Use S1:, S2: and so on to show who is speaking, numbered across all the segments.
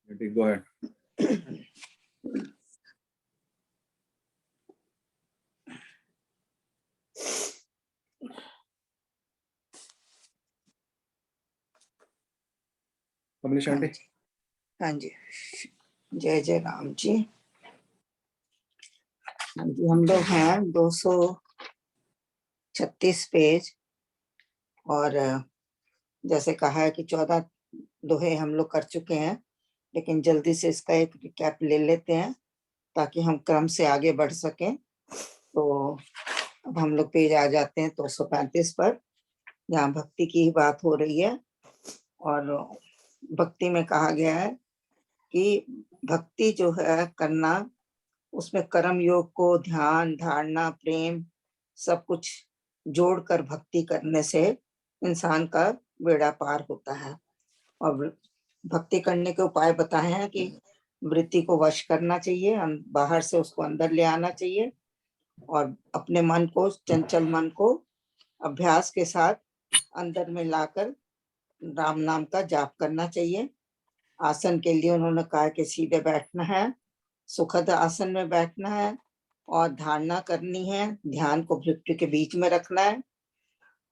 S1: Go ahead. Kamlesh aunty.
S2: हाँ जी, जय जय राम जी। हाँ जी, हम लोग हैं 236 पेज, और जैसे कहा है कि 14 दोहे हम लोग कर चुके हैं, लेकिन जल्दी से इसका एक रिकैप ले लेते हैं ताकि हम क्रम से आगे बढ़ सकें। तो अब हम लोग पेज आ जाते हैं 235 पर, जहाँ भक्ति की बात हो रही है। और भक्ति में कहा गया है कि भक्ति जो है करना, उसमें कर्म योग को ध्यान, धारणा, प्रेम सब कुछ जोड़कर भक्ति करने से इंसान का बेड़ा पार होता है। और भक्ति करने के उपाय बताए हैं कि वृत्ति को वश करना चाहिए, बाहर से उसको अंदर ले आना चाहिए, और अपने मन को, चंचल मन को अभ्यास के साथ अंदर में लाकर राम नाम का जाप करना चाहिए। आसन के लिए उन्होंने कहा कि सीधे बैठना है, सुखद आसन में बैठना है, और धारणा करनी है, ध्यान को भृत्य के बीच में रखना है,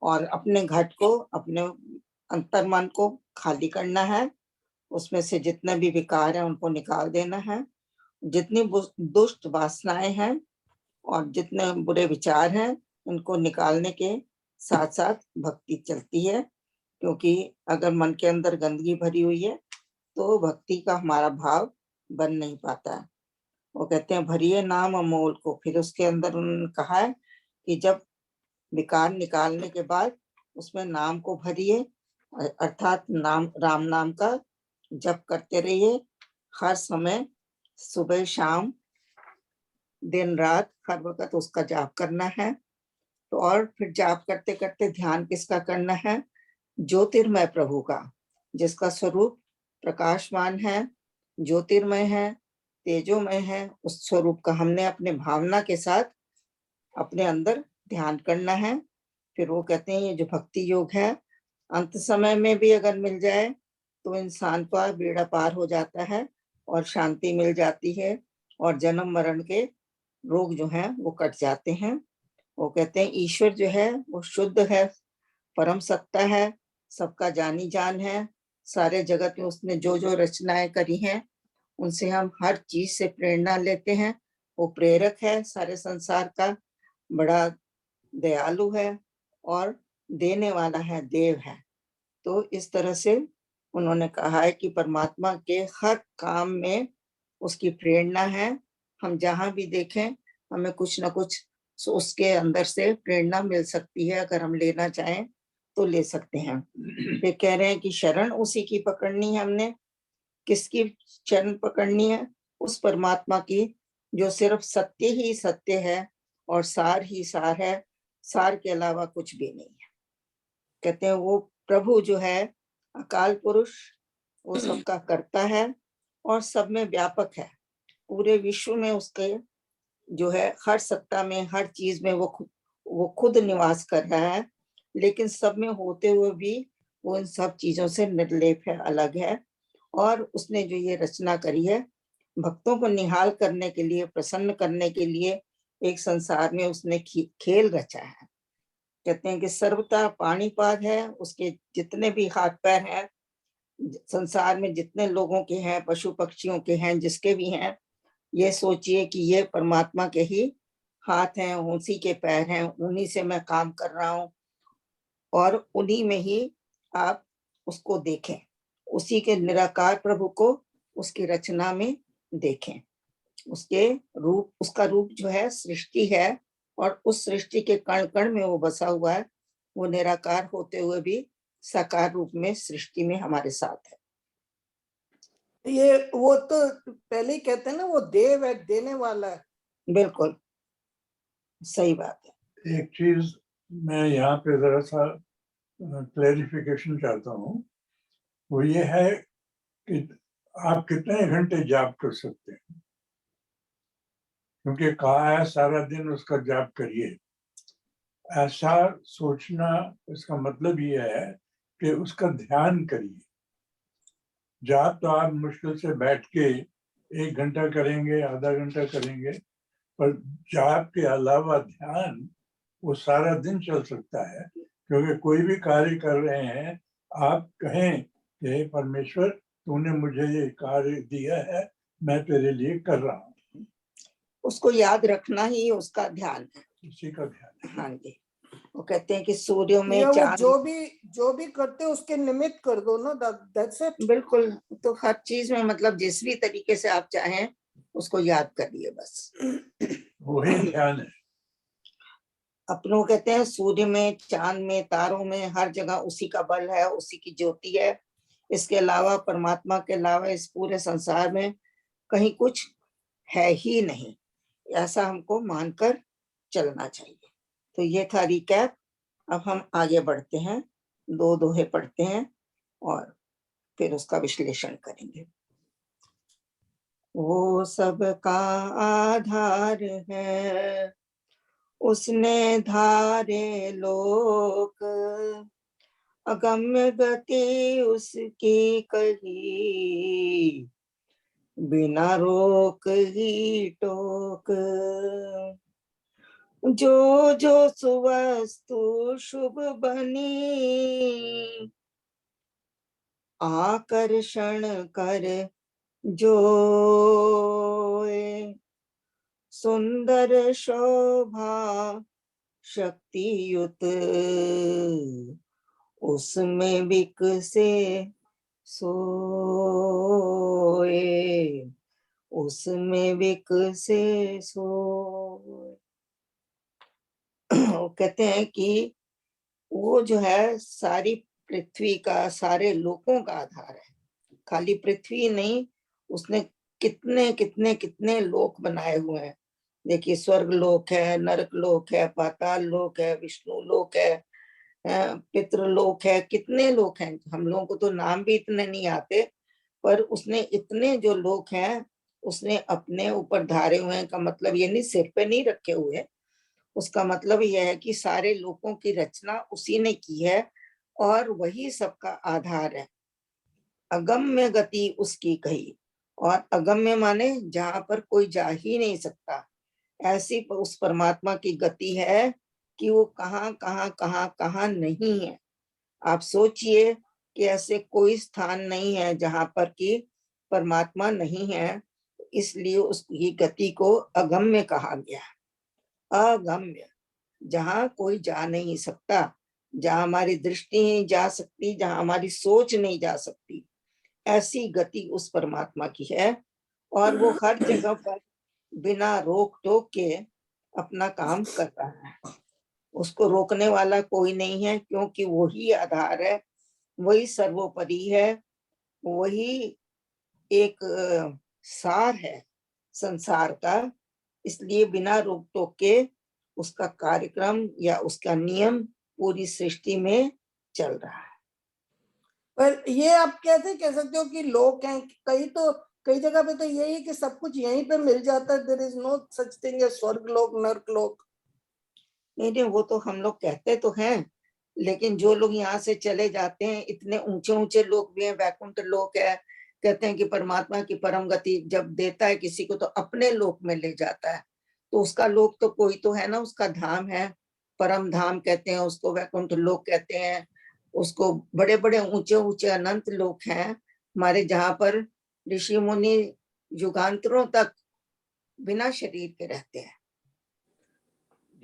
S2: और अपने घट को, अपने अंतर मन को खाली करना है, उसमें से जितने भी विकार हैं उनको निकाल देना है। जितनी दुष्ट वासनाएं हैं और जितने बुरे विचार हैं, उनको निकालने के साथ साथ भक्ति चलती है, क्योंकि अगर मन के अंदर गंदगी भरी हुई है तो भक्ति का हमारा भाव बन नहीं पाता है। वो कहते हैं भरिए नाम अमोल को। फिर उसके अंदर उन्होंने कहा है कि जब विकार निकालने के बाद उसमें नाम को भरिए, अर्थात नाम, राम नाम का जप करते रहिए हर समय, सुबह शाम, दिन रात, हर वक्त उसका जाप करना है। तो और फिर जाप करते करते ध्यान किसका करना है? ज्योतिर्मय प्रभु का, जिसका स्वरूप प्रकाशमान है, ज्योतिर्मय है, तेजोमय है। उस स्वरूप का हमने अपने भावना के साथ अपने अंदर ध्यान करना है। फिर वो कहते हैं ये जो भक्ति योग है, अंत समय में भी अगर मिल जाए तो इंसान का बेड़ा पार हो जाता है और शांति मिल जाती है, और जन्म मरण के रोग जो हैं वो कट जाते हैं। वो कहते हैं ईश्वर जो है वो शुद्ध है, परम सत्ता है, सबका जानी जान है। सारे जगत में उसने जो जो रचनाएं करी हैं उनसे हम हर चीज से प्रेरणा लेते हैं। वो प्रेरक है सारे संसार का, बड़ा दयालु है और देने वाला है, देव है। तो इस तरह से उन्होंने कहा है कि परमात्मा के हर काम में उसकी प्रेरणा है। हम जहां भी देखें हमें कुछ ना कुछ उसके अंदर से प्रेरणा मिल सकती है, अगर हम लेना चाहें तो ले सकते हैं। वे कह रहे हैं कि शरण उसी की पकड़नी है हमने। किसकी शरण पकड़नी है? उस परमात्मा की जो सिर्फ सत्य ही सत्य है और सार ही सार है, सार के अलावा कुछ भी नहीं है। कहते हैं वो प्रभु जो है अकाल पुरुष, वो सबका करता है और सब में व्यापक है। पूरे विश्व में उसके जो है हर सत्ता में, हर चीज में वो खुद निवास कर रहा है, लेकिन सब में होते हुए भी वो इन सब चीजों से निर्लेप है, अलग है। और उसने जो ये रचना करी है भक्तों को निहाल करने के लिए, प्रसन्न करने के लिए, एक संसार में उसने खेल रचा है। कहते हैं कि सर्वथा पाणीपाद है, उसके जितने भी हाथ पैर हैं, संसार में जितने लोगों के हैं, पशु पक्षियों के हैं, जिसके भी हैं, ये सोचिए कि ये परमात्मा के ही हाथ हैं, उसी के पैर हैं, उन्हीं से मैं काम कर रहा हूँ, और उन्हीं में ही आप उसको देखें, उसी के निराकार प्रभु को उसकी रचना में देखें। उसके रूप, उसका रूप जो है सृष्टि है, और उस सृष्टि के कण कण में वो बसा हुआ है। वो निराकार होते हुए भी साकार रूप में सृष्टि में हमारे साथ है।
S3: ये वो तो पहले ही कहते हैं ना, वो देव है, देने वाला है।
S2: बिल्कुल सही बात है।
S4: एक चीज मैं यहाँ पे जरा सा क्लैरिफिकेशन चाहता हूँ, वो ये है कि आप कितने घंटे जाप कर सकते हैं, क्योंकि कहा है सारा दिन उसका जाप करिए। ऐसा सोचना, इसका मतलब ये है कि उसका ध्यान करिए। जाप तो आप मुश्किल से बैठ के 1 घंटा करेंगे, आधा घंटा करेंगे, पर जाप के अलावा ध्यान वो सारा दिन चल सकता है, क्योंकि कोई भी कार्य कर रहे हैं, आप कहें कि हे परमेश्वर, तूने मुझे ये कार्य दिया है, मैं तेरे लिए कर रहा हूँ।
S2: उसको याद रखना ही उसका ध्यान है।
S4: इसी का ध्यान है।
S2: हाँ जी, वो कहते हैं कि सूर्यों में
S3: या वो
S2: चांद,
S3: जो भी करते उसके निमित्त कर दो ना, दैट्स इट।
S2: बिल्कुल। तो हर चीज में मतलब जिस भी तरीके से आप चाहें उसको याद करिए बस।
S4: वही ध्यान है।
S2: अपनों कहते हैं सूर्य में, चांद में, तारों में, हर जगह उसी का बल है, उसी की ज्योति है। इसके अलावा, परमात्मा के अलावा इस पूरे संसार में कहीं कुछ है ही नहीं, ऐसा हमको मानकर चलना चाहिए। तो ये था रिकैप। अब हम आगे बढ़ते हैं, 2 दोहे पढ़ते हैं और फिर उसका विश्लेषण करेंगे। वो सबका आधार है, उसने धारे लोक, अगम्य गति उसकी कही, बिना रोक ही टोक। जो जो सुवस्तु शुभ बनी, आकर्षण कर जोए, सुंदर शोभा शक्तियुत, उसमें विकसे सोए, उसमें विकसे सोए। वो कहते हैं कि वो जो है सारी पृथ्वी का, सारे लोकों का आधार है। खाली पृथ्वी नहीं, उसने कितने कितने कितने लोक बनाए हुए हैं। देखिए, स्वर्ग लोक है, नरक लोक है, पाताल लोक है, विष्णु लोक है, पितृलोक है, कितने लोक हैं। हम लोगों को तो नाम भी इतने नहीं आते, पर उसने इतने जो लोक हैं उसने अपने ऊपर धारे हुए हैं। का मतलब ये नहीं सिर पे नहीं रखे हुए, उसका मतलब यह है कि सारे लोकों की रचना उसी ने की है और वही सबका आधार है। अगम्य गति उसकी कही, और अगम्य माने जहां पर कोई जा ही नहीं सकता, ऐसी उस परमात्मा की गति है कि वो कहाँ कहाँ कहाँ कहाँ नहीं है। आप सोचिए कि ऐसे कोई स्थान नहीं है जहां पर कि परमात्मा नहीं है, इसलिए उसकी गति को अगम्य कहा गया। अगम्य, जहां कोई जा नहीं सकता, जहां हमारी दृष्टि नहीं जा सकती, जहां हमारी सोच नहीं जा सकती, ऐसी गति उस परमात्मा की है। और वो हर जगह पर बिना रोक टोक के अपना काम कर रहा है। उसको रोकने वाला कोई नहीं है, क्योंकि वही आधार है, वही सर्वोपरि है, वही एक सार है संसार का। इसलिए बिना रोक टोक के उसका कार्यक्रम या उसका नियम पूरी सृष्टि में चल रहा है।
S3: पर ये आप कैसे कह सकते हो कि लोक हैं? कई जगह पे तो यही है कि सब कुछ यहीं पे मिल जाता है, there is no such thing as स्वर्ग लोक, नरक लोक।
S2: नहीं, वो तो हम लोग कहते तो हैं, लेकिन जो लोग यहाँ से चले जाते हैं, इतने ऊंचे ऊंचे लोग भी हैं, वैकुंठ लोक है। कहते हैं कि परमात्मा की परम गति जब देता है किसी को तो अपने लोक में ले जाता है, तो उसका लोक तो कोई तो है ना, उसका धाम है, परम धाम कहते हैं उसको, वैकुंठ लोक कहते हैं उसको। बड़े बड़े ऊंचे ऊंचे अनंत लोक हैं हमारे, जहाँ पर ऋषि मुनि युगांतरों तक बिना शरीर के रहते हैं।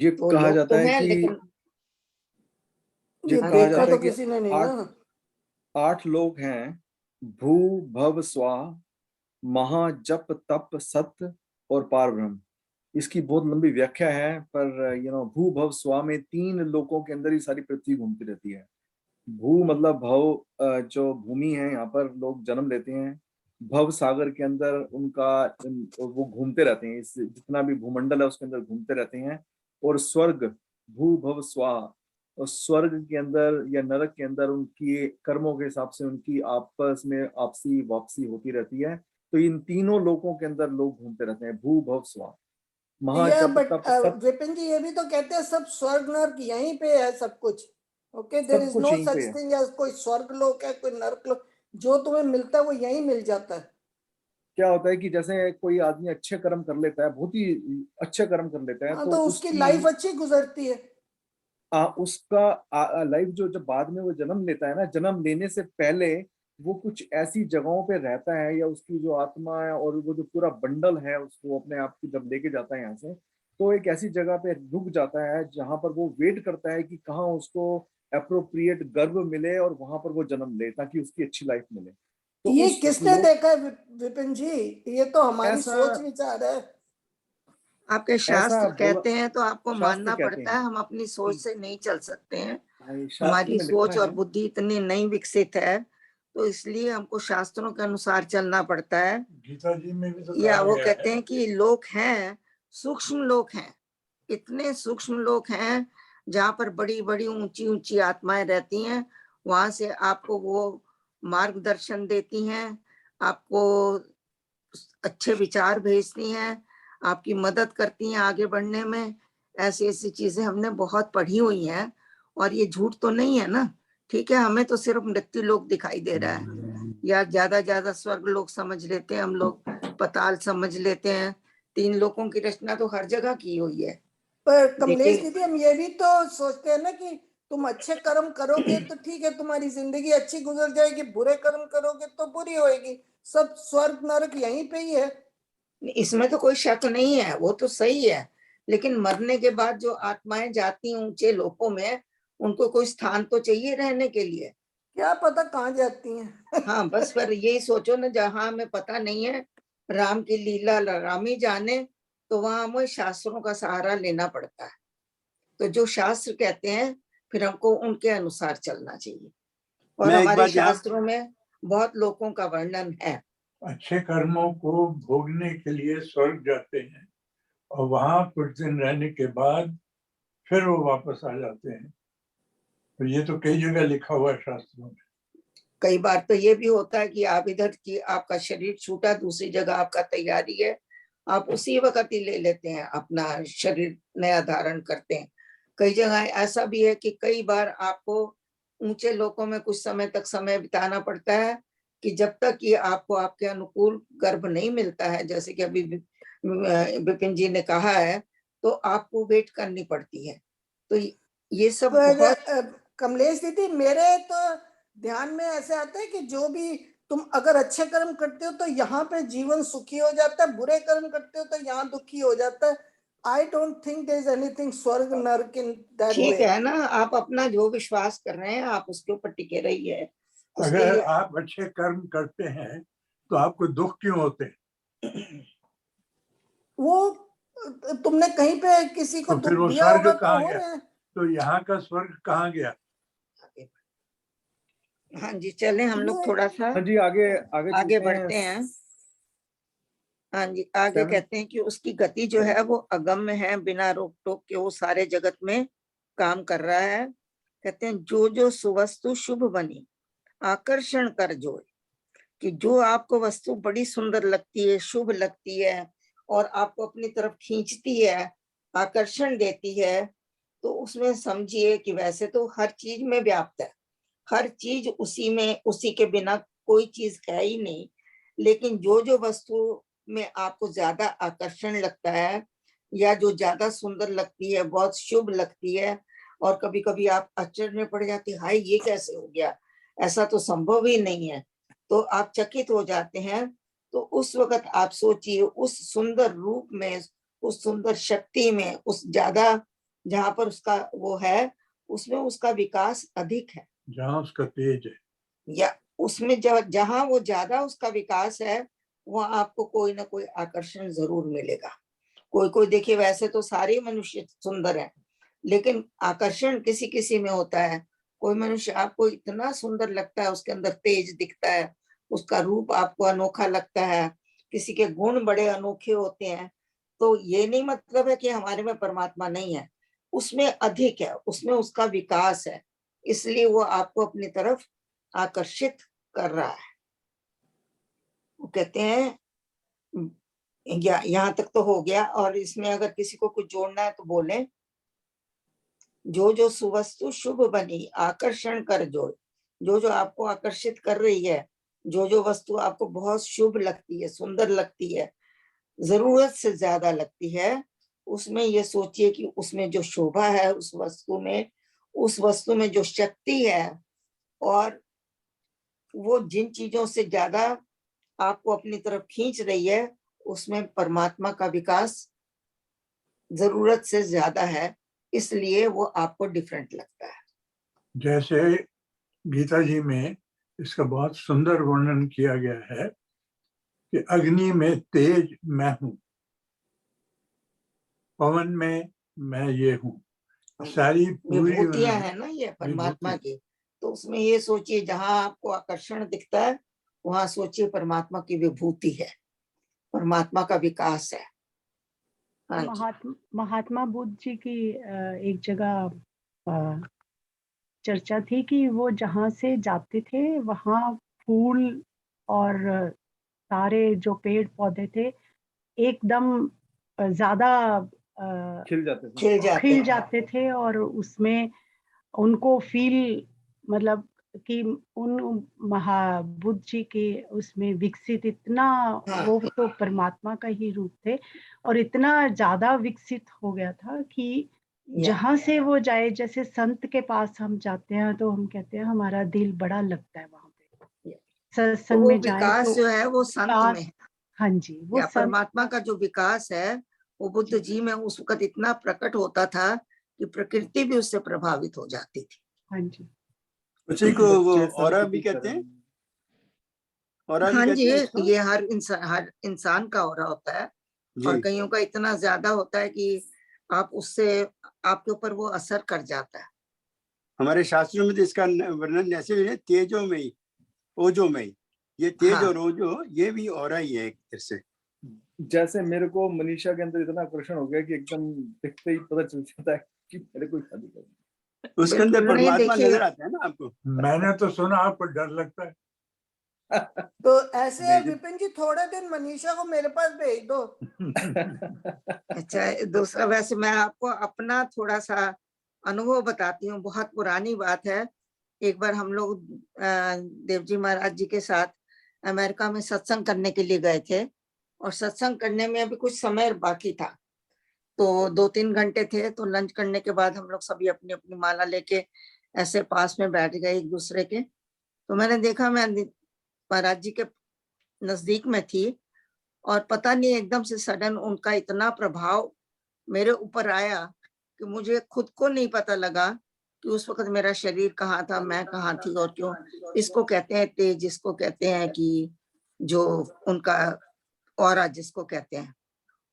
S1: ये
S2: तो
S1: कहा
S2: लोग
S1: जाता
S2: तो
S1: है
S2: हैं,
S1: कि
S2: लेकिन
S3: ये
S1: कहा
S3: देखा
S1: जाता
S3: तो
S1: है कि
S3: किसी ने नहीं ना।
S1: 8 लोक हैं, भू भव स्वा, महा जप तप सत्य और पार ब्रह्म। इसकी बहुत लंबी व्याख्या है, पर भू भव स्वा में 3 लोकों के अंदर ही सारी पृथ्वी घूमती रहती है। भू मतलब भव, जो भूमि है, यहाँ पर लोग जन्म लेते हैं। भव सागर के अंदर उनका वो घूमते रहते हैं, इस जितना भी भूमंडल है उसके अंदर घूमते रहते हैं। और स्वर्ग, भू भव स्वा, और स्वर्ग के अंदर या नरक के अंदर उनकी कर्मों के हिसाब से उनकी आपस में आपसी वापसी होती रहती है। तो इन तीनों लोकों के अंदर लोग घूमते रहते हैं, भू भव स्वा, महा
S3: या
S1: जप
S3: बट
S1: तप सत्य।
S3: विपिन जी ये भी तो कहते हैं सब स्वर्ग नरक यहीं पे है सब कुछ। ओके, देयर
S1: सब
S3: इज
S1: कुछ
S3: नो
S1: यहीं पे
S3: सच
S1: है।
S3: थिंग एज कोई स्वर्ग लोक है, कोई नरक लोक। जो तुम्हें मिलता है वो यहीं मिल जाता है।
S1: क्या होता है कि जैसे कोई आदमी अच्छे कर्म कर लेता है, बहुत ही अच्छे कर्म कर लेता है,
S3: हाँ,
S1: तो
S3: तो उसकी लाइफ
S1: उसकी
S3: अच्छी गुजरती है।
S1: उसका लाइफ जो जब बाद में वो जन्म लेता है ना, जन्म लेने से पहले वो कुछ ऐसी जगहों पे रहता है, या उसकी जो आत्मा है और वो जो पूरा बंडल है उसको अपने आप की जब लेके जाता है यहाँ से, तो एक ऐसी जगह पे रुक जाता है जहां पर वो वेट करता है कि कहाँ उसको अप्रोप्रिएट गर्भ मिले और वहां पर वो जन्म ले, ताकि उसकी अच्छी लाइफ मिले। तो
S3: ये
S1: उस
S3: किसने
S1: लोग
S3: देखा है विपिन जी? ये तो हमारी
S1: ऐसा
S3: सोच विचार है।
S2: आपके
S1: ऐसा
S2: शास्त्र
S1: बोला,
S2: कहते हैं तो आपको
S1: शास्त्र
S2: मानना
S1: कहते
S2: पड़ता है,
S1: हैं।
S2: हम अपनी सोच से नहीं चल सकते हैं।
S1: भाई शास्त्र
S2: हमारी
S1: में लिखा
S2: सोच और
S1: है।
S2: बुद्धि इतनी नहीं विकसित है, तो इसलिए हमको शास्त्रों के अनुसार चलना पड़ता है।
S4: गीता जी में भी तो
S2: या
S4: कहा
S2: वो
S4: गया
S2: कहते
S4: है।
S2: हैं कि लोक हैं, सूक्ष्म लोक हैं, इतने सूक्ष्म लोक हैं जहाँ पर बड़ी बड़ी ऊंची ऊंची आत्माएं रहती हैं। वहां से आपको वो मार्गदर्शन देती हैं, आपको अच्छे विचार भेजती हैं, आपकी मदद करती हैं आगे बढ़ने में। ऐसी ऐसी चीजें हमने बहुत पढ़ी हुई हैं, और ये झूठ तो नहीं है ना। ठीक है, हमें तो सिर्फ मृत्यु लोक दिखाई दे रहा है, या ज्यादा स्वर्ग लोक समझ लेते हैं हम लोग, पताल समझ लेते हैं। 3 लोकों की रचना तो हर जगह की हुई है।
S3: पर कमलेश
S2: देखिए,
S3: दीदी, हम ये भी तो सोचते हैं ना कि तुम अच्छे कर्म करोगे तो ठीक है, तुम्हारी जिंदगी अच्छी गुजर जाएगी, बुरे कर्म करोगे तो बुरी होएगी। सब स्वर्ग नरक यहीं पे ही है।
S2: इसमें तो कोई शक नहीं है, वो तो सही है। लेकिन मरने के बाद जो आत्माएं जाती हैं ऊंचे लोकों में, उनको कोई स्थान तो चाहिए रहने के लिए।
S3: क्या पता कहाँ जाती हैं।
S2: हाँ, बस पर यही सोचो ना, जहां हमें पता नहीं है, राम की लीला राम ही जाने, तो वहां हमें शास्त्रों का सहारा लेना पड़ता है। तो जो शास्त्र कहते हैं, फिर हमको उनके अनुसार चलना चाहिए। और
S5: मैं एक
S2: हमारे
S5: बात यहाँ
S2: शास्त्रों में बहुत लोगों का वर्णन है।
S4: अच्छे कर्मों को भोगने के लिए स्वर्ग जाते हैं और वहां कुछ दिन रहने के बाद फिर वो वापस आ जाते हैं। तो ये तो कई जगह लिखा हुआ है शास्त्रों में।
S2: कई बार तो ये भी होता है कि आप इधर की आपका शरीर छूटा, दूसरी जगह आपका तैयारी है, आप उसी वक्त ही ले लेते हैं, अपना शरीर नया धारण करते हैं। कई जगह ऐसा भी है कि कई बार आपको ऊंचे लोकों में कुछ समय तक समय बिताना पड़ता है, कि जब तक ये आपको आपके अनुकूल गर्भ नहीं मिलता है, जैसे कि अभी विपिन जी ने कहा है, तो आपको वेट करनी पड़ती है। तो ये सब
S3: पर
S2: बहुत
S3: कमलेश दीदी, मेरे तो ध्यान में ऐसे आता है कि जो भी तुम अगर अच्छे कर्म करते हो तो यहाँ पे जीवन सुखी हो जाता है, बुरे कर्म करते हो तो यहाँ दुखी हो जाता है। I don't think there is anything स्वर्ग नरक इन दैट वे।
S2: ठीक है ना, आप अपना जो विश्वास कर रहे हैं आप उसके ऊपर टिके रहिए। उसके
S4: अगर
S2: लिए
S4: आप अच्छे कर्म करते हैं तो आपको दुख क्यों होते हैं?
S3: वो तुमने कहीं पे किसी को
S4: तो
S3: दुख
S4: फिर वो
S3: दिया
S4: स्वर्ग
S3: होगा तो
S4: कहाँ
S3: हो
S4: गया?
S3: रहे हैं।
S4: तो यहाँ का स्वर्ग कहाँ गया?
S2: हाँ जी, चलें हम लोग थोड़ा सा
S1: हाँ जी, आगे आगे
S2: आगे
S1: चलते हैं।
S2: बढ़ते हैं। हाँ जी, आगे
S1: 7
S2: कहते हैं कि उसकी गति जो है वो अगम्य है, बिना रोक टोक के वो सारे जगत में काम कर रहा है। कहते हैं जो जो सुवस्तु शुभ बनी आकर्षण कर जोए, कि जो आपको वस्तु बड़ी सुंदर लगती है, शुभ लगती है, और आपको अपनी तरफ खींचती है, आकर्षण देती है, तो उसमें समझिए कि वैसे तो हर चीज में व्याप्त है, हर चीज उसी में, उसी के बिना कोई चीज है ही नहीं। लेकिन जो जो वस्तु में आपको ज्यादा आकर्षण लगता है, या जो ज्यादा सुंदर लगती है, बहुत शुभ लगती है, और कभी कभी आप आश्चर्य में पड़ जाते हैं, हाय ये कैसे हो गया, ऐसा तो संभव ही नहीं है, तो आप चकित हो जाते हैं। तो उस वक्त आप सोचिए, उस सुंदर रूप में, उस सुंदर शक्ति में, उस ज्यादा जहां पर उसका वो है, उसमें उसका विकास अधिक है,
S4: जहाँ उसका तेज है।
S2: या उसमें जहां वो ज्यादा उसका विकास है, वहां आपको कोई ना कोई आकर्षण जरूर मिलेगा। कोई कोई देखिए, वैसे तो सारे मनुष्य सुंदर हैं, लेकिन आकर्षण किसी किसी में होता है। कोई मनुष्य आपको इतना सुंदर लगता है, उसके अंदर तेज दिखता है, उसका रूप आपको अनोखा लगता है, किसी के गुण बड़े अनोखे होते हैं। तो ये नहीं मतलब है कि हमारे में परमात्मा नहीं है, उसमें अधिक है, उसमें उसका विकास है, इसलिए वो आपको अपनी तरफ आकर्षित कर रहा है। वो कहते हैं, यहाँ तक तो हो गया, और इसमें अगर किसी को कुछ जोड़ना है तो बोले। जो जो सुवस्तु शुभ बनी आकर्षण कर जोड़, जो जो आपको आकर्षित कर रही है, जो जो वस्तु आपको बहुत शुभ लगती है, सुंदर लगती है, जरूरत से ज्यादा लगती है, उसमें ये सोचिए कि उसमें जो शोभा है उस वस्तु में जो शक्ति है, और वो जिन चीजों से ज्यादा आपको अपनी तरफ खींच रही है, उसमें परमात्मा का विकास जरूरत से ज्यादा है, इसलिए वो आपको डिफरेंट लगता है।
S4: जैसे गीता जी में इसका बहुत सुंदर वर्णन किया गया है कि अग्नि में तेज मैं हूं, पवन में मैं ये हूँ, सारी पूरी
S2: विभूतियां है ना ये परमात्मा की, तो उसमें ये सोचिए जहां आपको आकर्षण दिखता है वहां सोचिए परमात्मा की विभूति है, परमात्मा का विकास है। हाँ जी।
S5: महात्मा बुद्ध जी की एक जगह चर्चा थी कि वो जहाँ से जाते थे वहाँ फूल और सारे जो पेड़ पौधे थे एकदम ज्यादा खिल जाते थे, और उसमें उनको फील मतलब कि उन बुद्ध जी के उसमें विकसित इतना,
S2: हाँ।
S5: वो तो परमात्मा का ही रूप थे, और इतना ज्यादा विकसित हो गया था कि जहाँ से वो जाए, जैसे संत के पास हम जाते हैं तो हम कहते हैं हमारा दिल बड़ा लगता है वहां पे,
S2: तो
S5: सत्संग
S2: वो
S5: में जाए
S2: विकास
S5: तो
S2: जो है वो संत में है।
S5: हाँ जी, वो
S2: या परमात्मा का जो विकास है वो बुद्ध जी में उस वक्त इतना प्रकट होता था कि प्रकृति भी उससे प्रभावित हो जाती थी।
S5: हाँ जी,
S6: उसी को वो ऑरा भी कहते हैं, ऑरा भी
S2: हाँ
S6: कहते
S2: जी,
S6: हैं इसको?
S2: ये हर इंसान का ऑरा होता है, और
S6: जी।
S2: कईयों का इतना ज्यादा होता है कि आप उससे आपके ऊपर वो असर कर जाता है।
S6: हमारे शास्त्रों में तो इसका वर्णन ऐसे है, तेजोमयी, ओजोमयी। ये तेज
S2: हाँ।
S6: और ओजो ये भी ऑरा ही है एक तरह से।
S1: जैसे मेरे को मनीषा के अंदर इतना आकर्षण हो गया कि एकदम दिखते ही पता चल जाता है कि मेरे को शादी करनी है।
S6: उसके अंदर
S2: बिल्कुल नहीं,
S6: परमात्मा
S2: देखिए
S6: नजर आता है ना आपको?
S4: मैंने तो सुना आपको डर लगता है।
S3: तो ऐसे है
S1: नहीं जी।
S3: विपिन जी, थोड़े दिन मनीषा को मेरे पास भेज दो।
S2: अच्छा, दूसरा वैसे मैं आपको अपना थोड़ा सा अनुभव बताती हूँ, बहुत पुरानी बात है। एक बार हम लोग देवजी महाराज जी के साथ अमेरिका में सत्संग करने के लिए गए थे, और सत्संग करने में अभी कुछ समय बाकी था, तो 2-3 घंटे थे। तो लंच करने के बाद हम लोग सभी अपनी अपनी माला लेके ऐसे पास में बैठ गए एक दूसरे के। तो मैंने देखा मैं महाराज जी के नजदीक में थी, और पता नहीं एकदम से सडन उनका इतना प्रभाव मेरे ऊपर आया कि मुझे खुद को नहीं पता लगा कि उस वक्त मेरा शरीर कहाँ था, मैं कहाँ थी, और क्यों इसको कहते हैं तेज, इसको कहते हैं कि जो उनका ऑरा जिसको कहते हैं,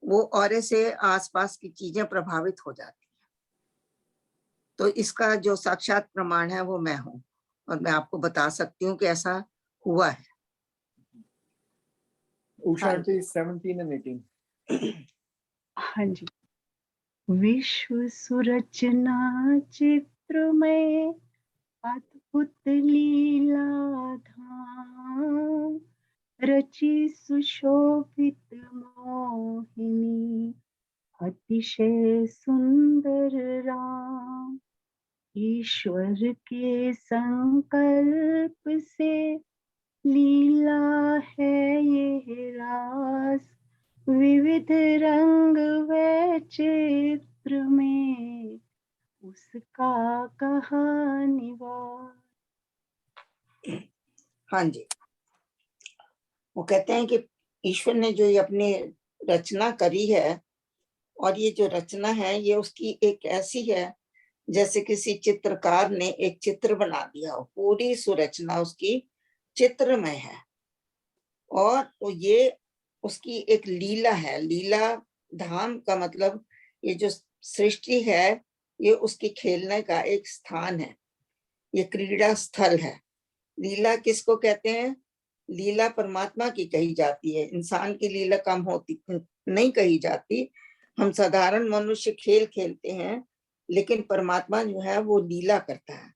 S2: वो ऑरे से आसपास की चीजें प्रभावित हो जाती हैं। तो इसका जो साक्षात प्रमाण है वो मैं हूँ, और मैं आपको बता सकती हूँ कि ऐसा हुआ है।
S1: Usha aunty 17 and 18।
S5: हाँ जी। विश्व सुरचना चित्रमय अद्भुत लीला धाम, रची सुशोभित मोहिनी अतिशय सुंदर राम, ईश्वर के संकल्प से लीला है ये रास, विविध रंग व चित्र में उसका कहा निवास।
S2: हाँ जी, वो कहते हैं कि ईश्वर ने जो ये अपनी रचना करी है, और ये जो रचना है ये उसकी एक ऐसी है जैसे किसी चित्रकार ने एक चित्र बना दिया हो, पूरी सुरचना उसकी चित्रमय है, और तो ये उसकी एक लीला है। लीला धाम का मतलब ये जो सृष्टि है ये उसके खेलने का एक स्थान है, ये क्रीड़ा स्थल है। लीला किसको कहते हैं? लीला परमात्मा की कही जाती है, इंसान की लीला कम होती नहीं कही जाती। हम साधारण मनुष्य खेल खेलते हैं, लेकिन परमात्मा जो है वो लीला करता है।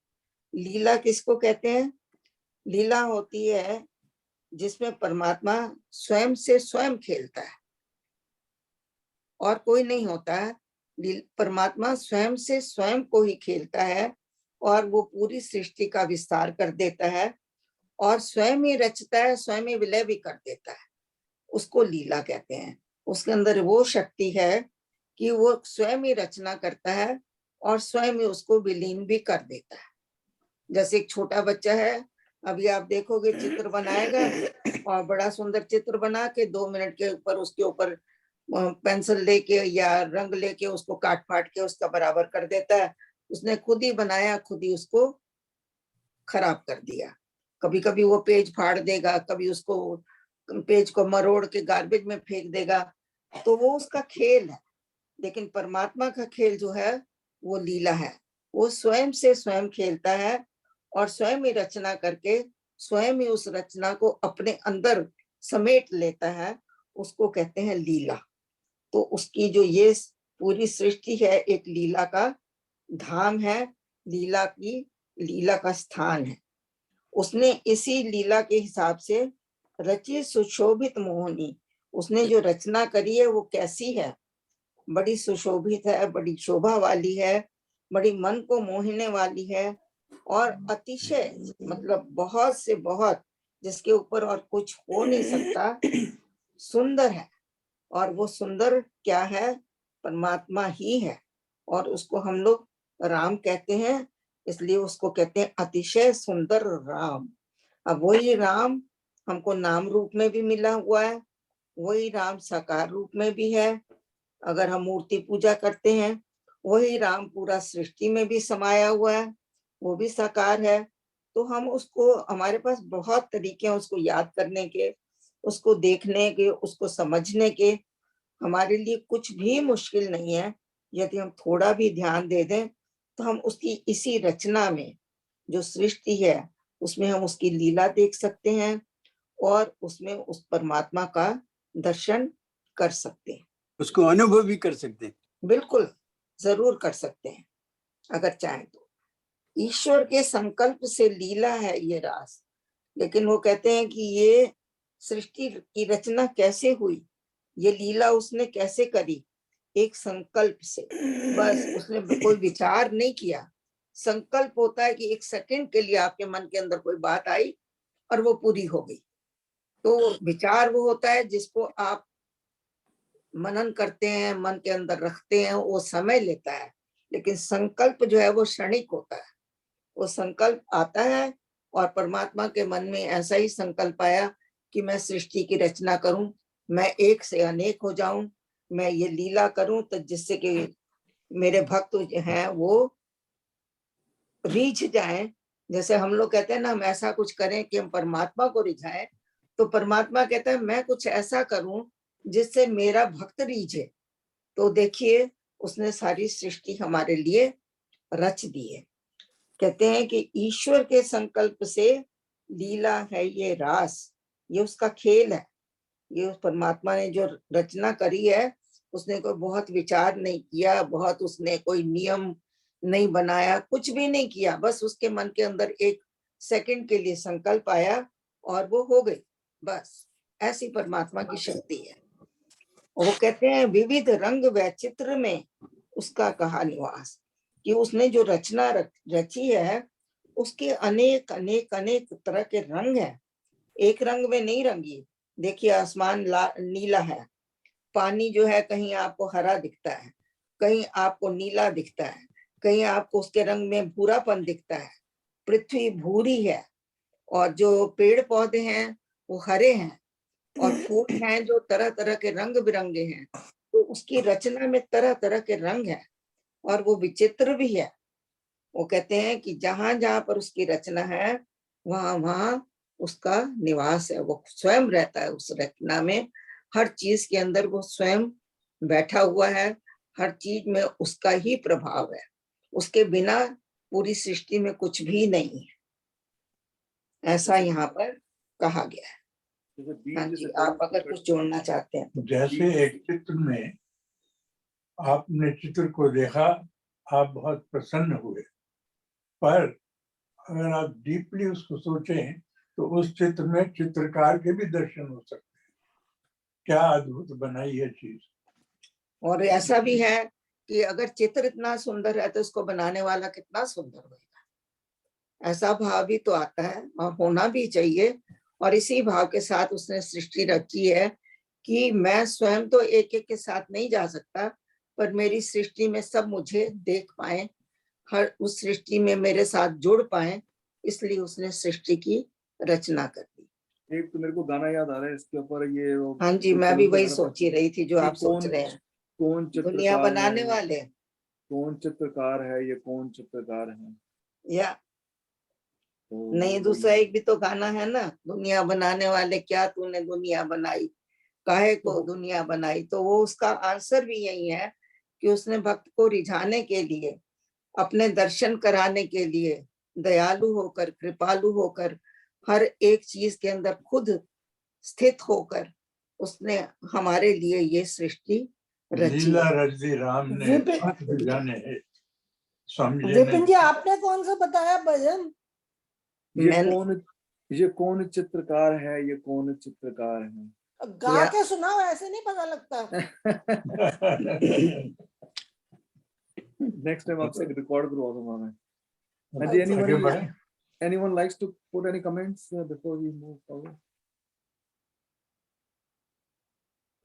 S2: लीला किसको कहते हैं? लीला होती है जिसमें परमात्मा स्वयं से स्वयं खेलता है, और कोई नहीं होता है। परमात्मा स्वयं से स्वयं को ही खेलता है, और वो पूरी सृष्टि का विस्तार कर देता है, और स्वयं ही रचता है, स्वयं ही विलय भी कर देता है, उसको लीला कहते हैं। उसके अंदर वो शक्ति है कि वो स्वयं ही रचना करता है और स्वयं ही उसको विलीन भी कर देता है। जैसे एक छोटा बच्चा है, अभी आप देखोगे चित्र बनाएगा और बड़ा सुंदर चित्र बना के 2 मिनट के ऊपर उसके ऊपर पेंसिल लेके या रंग लेके उसको काट फाट के उसका बराबर कर देता है। उसने खुद ही बनाया, खुद ही उसको खराब कर दिया। कभी कभी वो पेज फाड़ देगा, कभी उसको पेज को मरोड़ के गार्बेज में फेंक देगा, तो वो उसका खेल है। लेकिन परमात्मा का खेल जो है वो लीला है। वो स्वयं से स्वयं खेलता है और स्वयं ही रचना करके स्वयं ही उस रचना को अपने अंदर समेट लेता है, उसको कहते हैं लीला। तो उसकी जो ये पूरी सृष्टि है एक लीला का धाम है, लीला का स्थान है। उसने इसी लीला के हिसाब से रची सुशोभित मोहनी, उसने जो रचना करी है वो कैसी है, बड़ी सुशोभित है, बड़ी शोभा वाली है, बड़ी मन को मोहने वाली है और अतिशय मतलब बहुत से बहुत, जिसके ऊपर और कुछ हो नहीं सकता, सुंदर है। और वो सुंदर क्या है, परमात्मा ही है। और उसको हम लोग राम कहते हैं, इसलिए उसको कहते हैं अतिशय सुंदर राम। अब वही राम हमको नाम रूप में भी मिला हुआ है, वही राम साकार रूप में भी है। अगर हम मूर्ति पूजा करते हैं, वही राम पूरा सृष्टि में भी समाया हुआ है, वो भी साकार है। तो हम उसको, हमारे पास बहुत तरीके हैं उसको याद करने के, उसको देखने के, उसको समझने के। हमारे लिए कुछ भी मुश्किल नहीं है। यदि हम थोड़ा भी ध्यान दे दें तो हम उसकी इसी रचना में जो सृष्टि है उसमें हम उसकी लीला देख सकते हैं और उसमें उस परमात्मा का दर्शन कर सकते हैं,
S6: उसको अनुभव भी कर सकते हैं।
S2: बिल्कुल जरूर कर सकते हैं अगर चाहें तो। ईश्वर के संकल्प से लीला है ये रास। लेकिन वो कहते हैं कि ये सृष्टि की रचना कैसे हुई, ये लीला उसने कैसे करी, एक संकल्प से। बस उसने कोई विचार नहीं किया। संकल्प होता है कि एक सेकंड के लिए आपके मन के अंदर कोई बात आई और वो पूरी हो गई। तो विचार वो होता है जिसको आप मनन करते हैं, मन के अंदर रखते हैं, वो समय लेता है। लेकिन संकल्प जो है वो क्षणिक होता है। वो संकल्प आता है और परमात्मा के मन में ऐसा ही संकल्प आया कि मैं सृष्टि की रचना करूं, मैं एक से अनेक हो जाऊं, मैं ये लीला करूं, तो जिससे कि मेरे भक्त हैं वो रीझ जाएं। जैसे हम लोग कहते हैं ना, हम ऐसा कुछ करें कि हम परमात्मा को रिझाएं, तो परमात्मा कहता है मैं कुछ ऐसा करूं जिससे मेरा भक्त रीझे। तो देखिए उसने सारी सृष्टि हमारे लिए रच दी है। कहते हैं कि ईश्वर के संकल्प से लीला है ये रास, ये उसका खेल है। ये उस परमात्मा ने जो रचना करी है उसने कोई बहुत विचार नहीं किया, बहुत उसने कोई नियम नहीं बनाया, कुछ भी नहीं किया। बस उसके मन के अंदर एक सेकंड के लिए संकल्प आया और वो हो गई। बस ऐसी परमात्मा की शक्ति है। वो कहते हैं विविध रंग वैचित्र में उसका कहा निवास, कि उसने जो रचना रची है उसके अनेक अनेक अनेक तरह के रंग हैं। एक रंग में नहीं रंगी। देखिए आसमान नीला है, पानी जो है कहीं आपको हरा दिखता है, कहीं आपको नीला दिखता है, कहीं आपको उसके रंग में भूरापन दिखता है। पृथ्वी भूरी है और जो पेड़ पौधे हैं वो हरे हैं और फूल हैं जो तरह तरह के रंग बिरंगे हैं। तो उसकी रचना में तरह तरह के रंग हैं और वो विचित्र भी है। वो कहते हैं कि जहां जहां पर उसकी रचना है वहां वहां उसका निवास है। वो स्वयं रहता है उस रचना में, हर चीज के अंदर वो स्वयं बैठा हुआ है, हर चीज में उसका ही प्रभाव है। उसके बिना पूरी सृष्टि में कुछ भी नहीं है, ऐसा यहाँ पर कहा गया है। हाँ जी, आप अगर कुछ जोड़ना चाहते हैं तो।
S4: जैसे एक चित्र में आपने चित्र को देखा, आप बहुत प्रसन्न हुए, पर अगर आप डीपली उसको सोचें तो उस चित्र में चित्रकार के भी दर्शन हो सकते हैं। क्या अद्भुत बनाई है चीज।
S2: और ऐसा भी है कि अगर चित्र इतना सुंदर है तो उसको बनाने वाला कितना सुंदर होगा। ऐसा भाव भी तो आता है और होना भी चाहिए। और इसी भाव के साथ उसने सृष्टि रची है कि मैं स्वयं तो एक एक के साथ नहीं जा सकता, पर मेरी सृष्टि में सब मुझे देख पाए, हर उस सृष्टि में मेरे साथ जुड़ पाए, इसलिए उसने सृष्टि की रचना कर दी।
S1: एक तो मेरे को गाना याद आ रहा है इसके ऊपर, ये वो
S2: हाँ जी, मैं भी वही सोच ही रही थी जो
S1: ये
S2: आप सोच रहे हैं।
S1: कौन
S2: दुनिया
S1: चित्रकार
S2: बनाने
S1: है,
S2: वाले
S1: कौन चित्रकार है, ये कौन चित्रकार है।
S2: या
S1: तो
S2: नहीं, दूसरा एक भी तो गाना है ना, दुनिया बनाने वाले क्या तूने दुनिया बनाई, काहे को दुनिया बनाई। तो वो उसका आंसर भी यही है कि उसने भक्त को रिझाने के लिए, अपने दर्शन कराने के लिए दयालु होकर, कृपालु होकर, हर एक चीज के अंदर खुद स्थित होकर उसने हमारे लिए ये सृष्टि रची
S4: लीला
S2: है।
S4: रच दी राम ने
S3: विपिन
S4: भक्त जाने समझे
S3: विपिन जी,
S4: नहीं।
S3: आपने कौन सा बताया भजन?
S1: ये कौन चित्रकार है, ये कौन चित्रकार है।
S3: गा
S2: या
S3: के सुनाओ, ऐसे नहीं पता लगता।
S1: नेक्स्ट टाइम आपसे रिकॉर्ड करवाऊंगा मैं। And
S4: आगे बढ़े।
S1: anyone likes to put any comments before we move forward?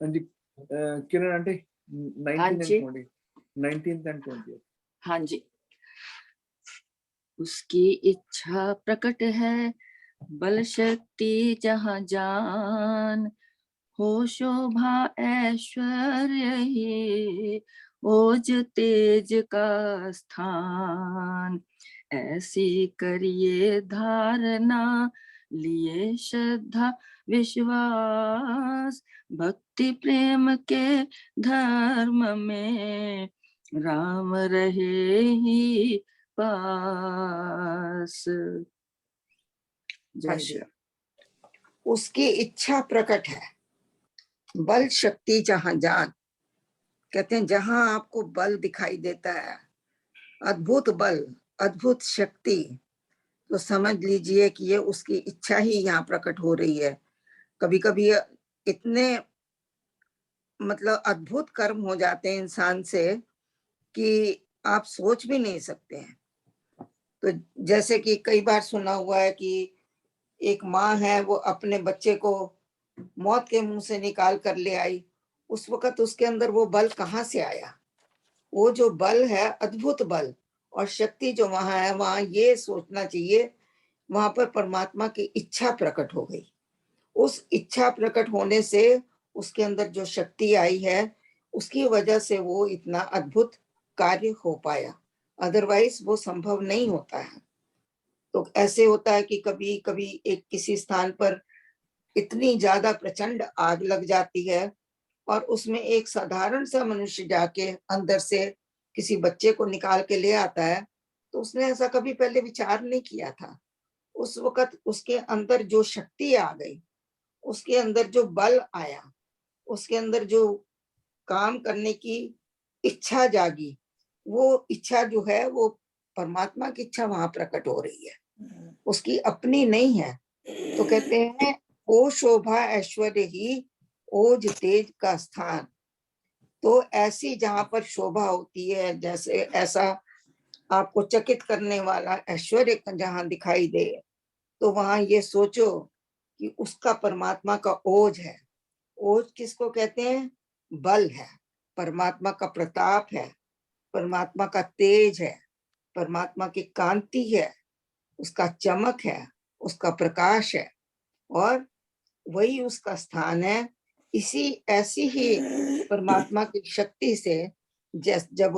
S1: And Kiran aunty, 19 and 20, 19th and 20th.
S7: हाँ जी। उसकी इच्छा प्रकट है, बल शक्ति जहाँ जान, हो शोभा ऐश्वर्य ही ओज तेज का स्थान। ऐसी करिए धारणा, लिए श्रद्धा विश्वास, भक्ति प्रेम के धर्म में राम रहे ही पास। जय श्री राम।
S2: उसकी इच्छा प्रकट है, बल शक्ति जहां जान। कहते हैं जहां आपको बल दिखाई देता है, अद्भुत बल, अद्भुत शक्ति, तो समझ लीजिए कि ये उसकी इच्छा ही यहाँ प्रकट हो रही है। कभी कभी इतने मतलब अद्भुत कर्म हो जाते हैं इंसान से कि आप सोच भी नहीं सकते हैं। तो जैसे कि कई बार सुना हुआ है कि एक माँ है, वो अपने बच्चे को मौत के मुंह से निकाल कर ले आई। उस वक्त उसके अंदर वो बल कहाँ से आया? वो जो बल है, अद्भुत बल और शक्ति जो वहां है, वहां ये सोचना चाहिए वहां पर परमात्मा की इच्छा प्रकट हो गई। उस इच्छा प्रकट होने से उसके अंदर जो शक्ति आई है, उसकी वजह से वो इतना अद्भुत कार्य हो पाया, अदरवाइज वो संभव नहीं होता है। तो ऐसे होता है कि कभी कभी एक किसी स्थान पर इतनी ज्यादा प्रचंड आग लग जाती है और उसमें एक साधारण सा मनुष्य जाके अंदर से किसी बच्चे को निकाल के ले आता है, तो उसने ऐसा कभी पहले विचार नहीं किया था। उस वक्त उसके अंदर जो शक्ति आ गई, उसके अंदर जो बल आया, उसके अंदर जो काम करने की इच्छा जागी, वो इच्छा जो है वो परमात्मा की इच्छा वहां प्रकट हो रही है, उसकी अपनी नहीं है। तो कहते हैं ओ शोभा ऐश्वर्य ही ओज तेज का स्थान। तो ऐसी जहां पर शोभा होती है, जैसे ऐसा आपको चकित करने वाला ऐश्वर्य जहां दिखाई दे, तो वहां ये सोचो कि उसका परमात्मा का ओज है। ओज किसको कहते हैं? बल है, परमात्मा का प्रताप है, परमात्मा का तेज है, परमात्मा की कांति है, उसका चमक है, उसका प्रकाश है, और वही उसका स्थान है। इसी ऐसी ही परमात्मा की शक्ति से जब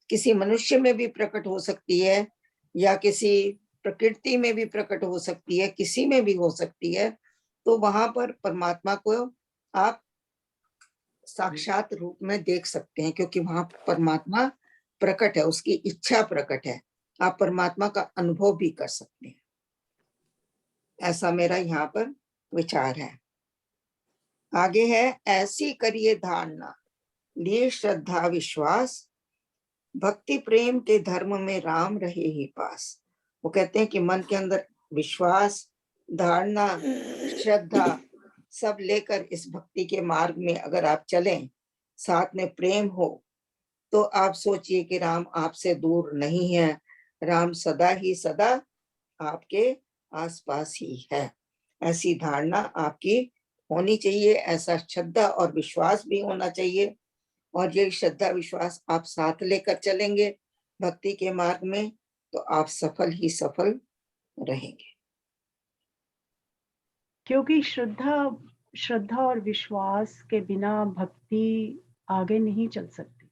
S2: किसी मनुष्य में भी प्रकट हो सकती है या किसी प्रकृति में भी प्रकट हो सकती है, किसी में भी हो सकती है, तो वहां पर परमात्मा को आप साक्षात रूप में देख सकते हैं, क्योंकि वहां परमात्मा प्रकट है, उसकी इच्छा प्रकट है, आप परमात्मा का अनुभव भी कर सकते हैं। ऐसा मेरा यहाँ पर विचार है। आगे है ऐसी करिए धारणा, लिए श्रद्धा विश्वास, भक्ति प्रेम के धर्म में राम रहे ही पास। वो कहते हैं कि मन के अंदर विश्वास, धारणा, श्रद्धा सब लेकर इस भक्ति के मार्ग में अगर आप चलें, साथ में प्रेम हो, तो आप सोचिए कि राम आपसे दूर नहीं है। राम सदा ही सदा आपके आसपास ही है। ऐसी धारणा आपकी होनी चाहिए, ऐसा श्रद्धा और विश्वास भी होना चाहिए। और ये श्रद्धा विश्वास आप साथ लेकर चलेंगे भक्ति के मार्ग में, तो आप सफल ही सफल रहेंगे।
S5: क्योंकि श्रद्धा और विश्वास के बिना भक्ति आगे नहीं चल सकती।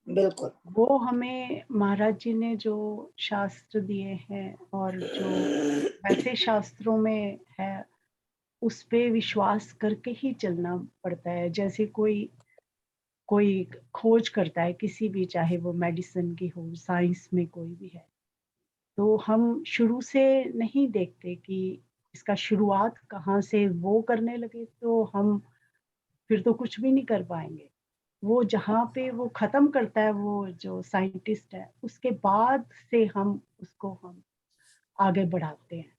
S2: बिल्कुल।
S5: वो हमें महाराज जी ने जो शास्त्र दिए हैं और जो वैसे शास्त्रों में है, उस पे विश्वास करके ही चलना पड़ता है। जैसे कोई खोज करता है किसी भी, चाहे वो मेडिसिन की हो, साइंस में कोई भी है, तो हम शुरू से नहीं देखते कि इसका शुरुआत कहाँ से वो करने लगे, तो हम फिर तो कुछ भी नहीं कर पाएंगे। वो जहाँ पे वो खत्म करता है, वो जो साइंटिस्ट है, उसके बाद से हम आगे बढ़ाते हैं।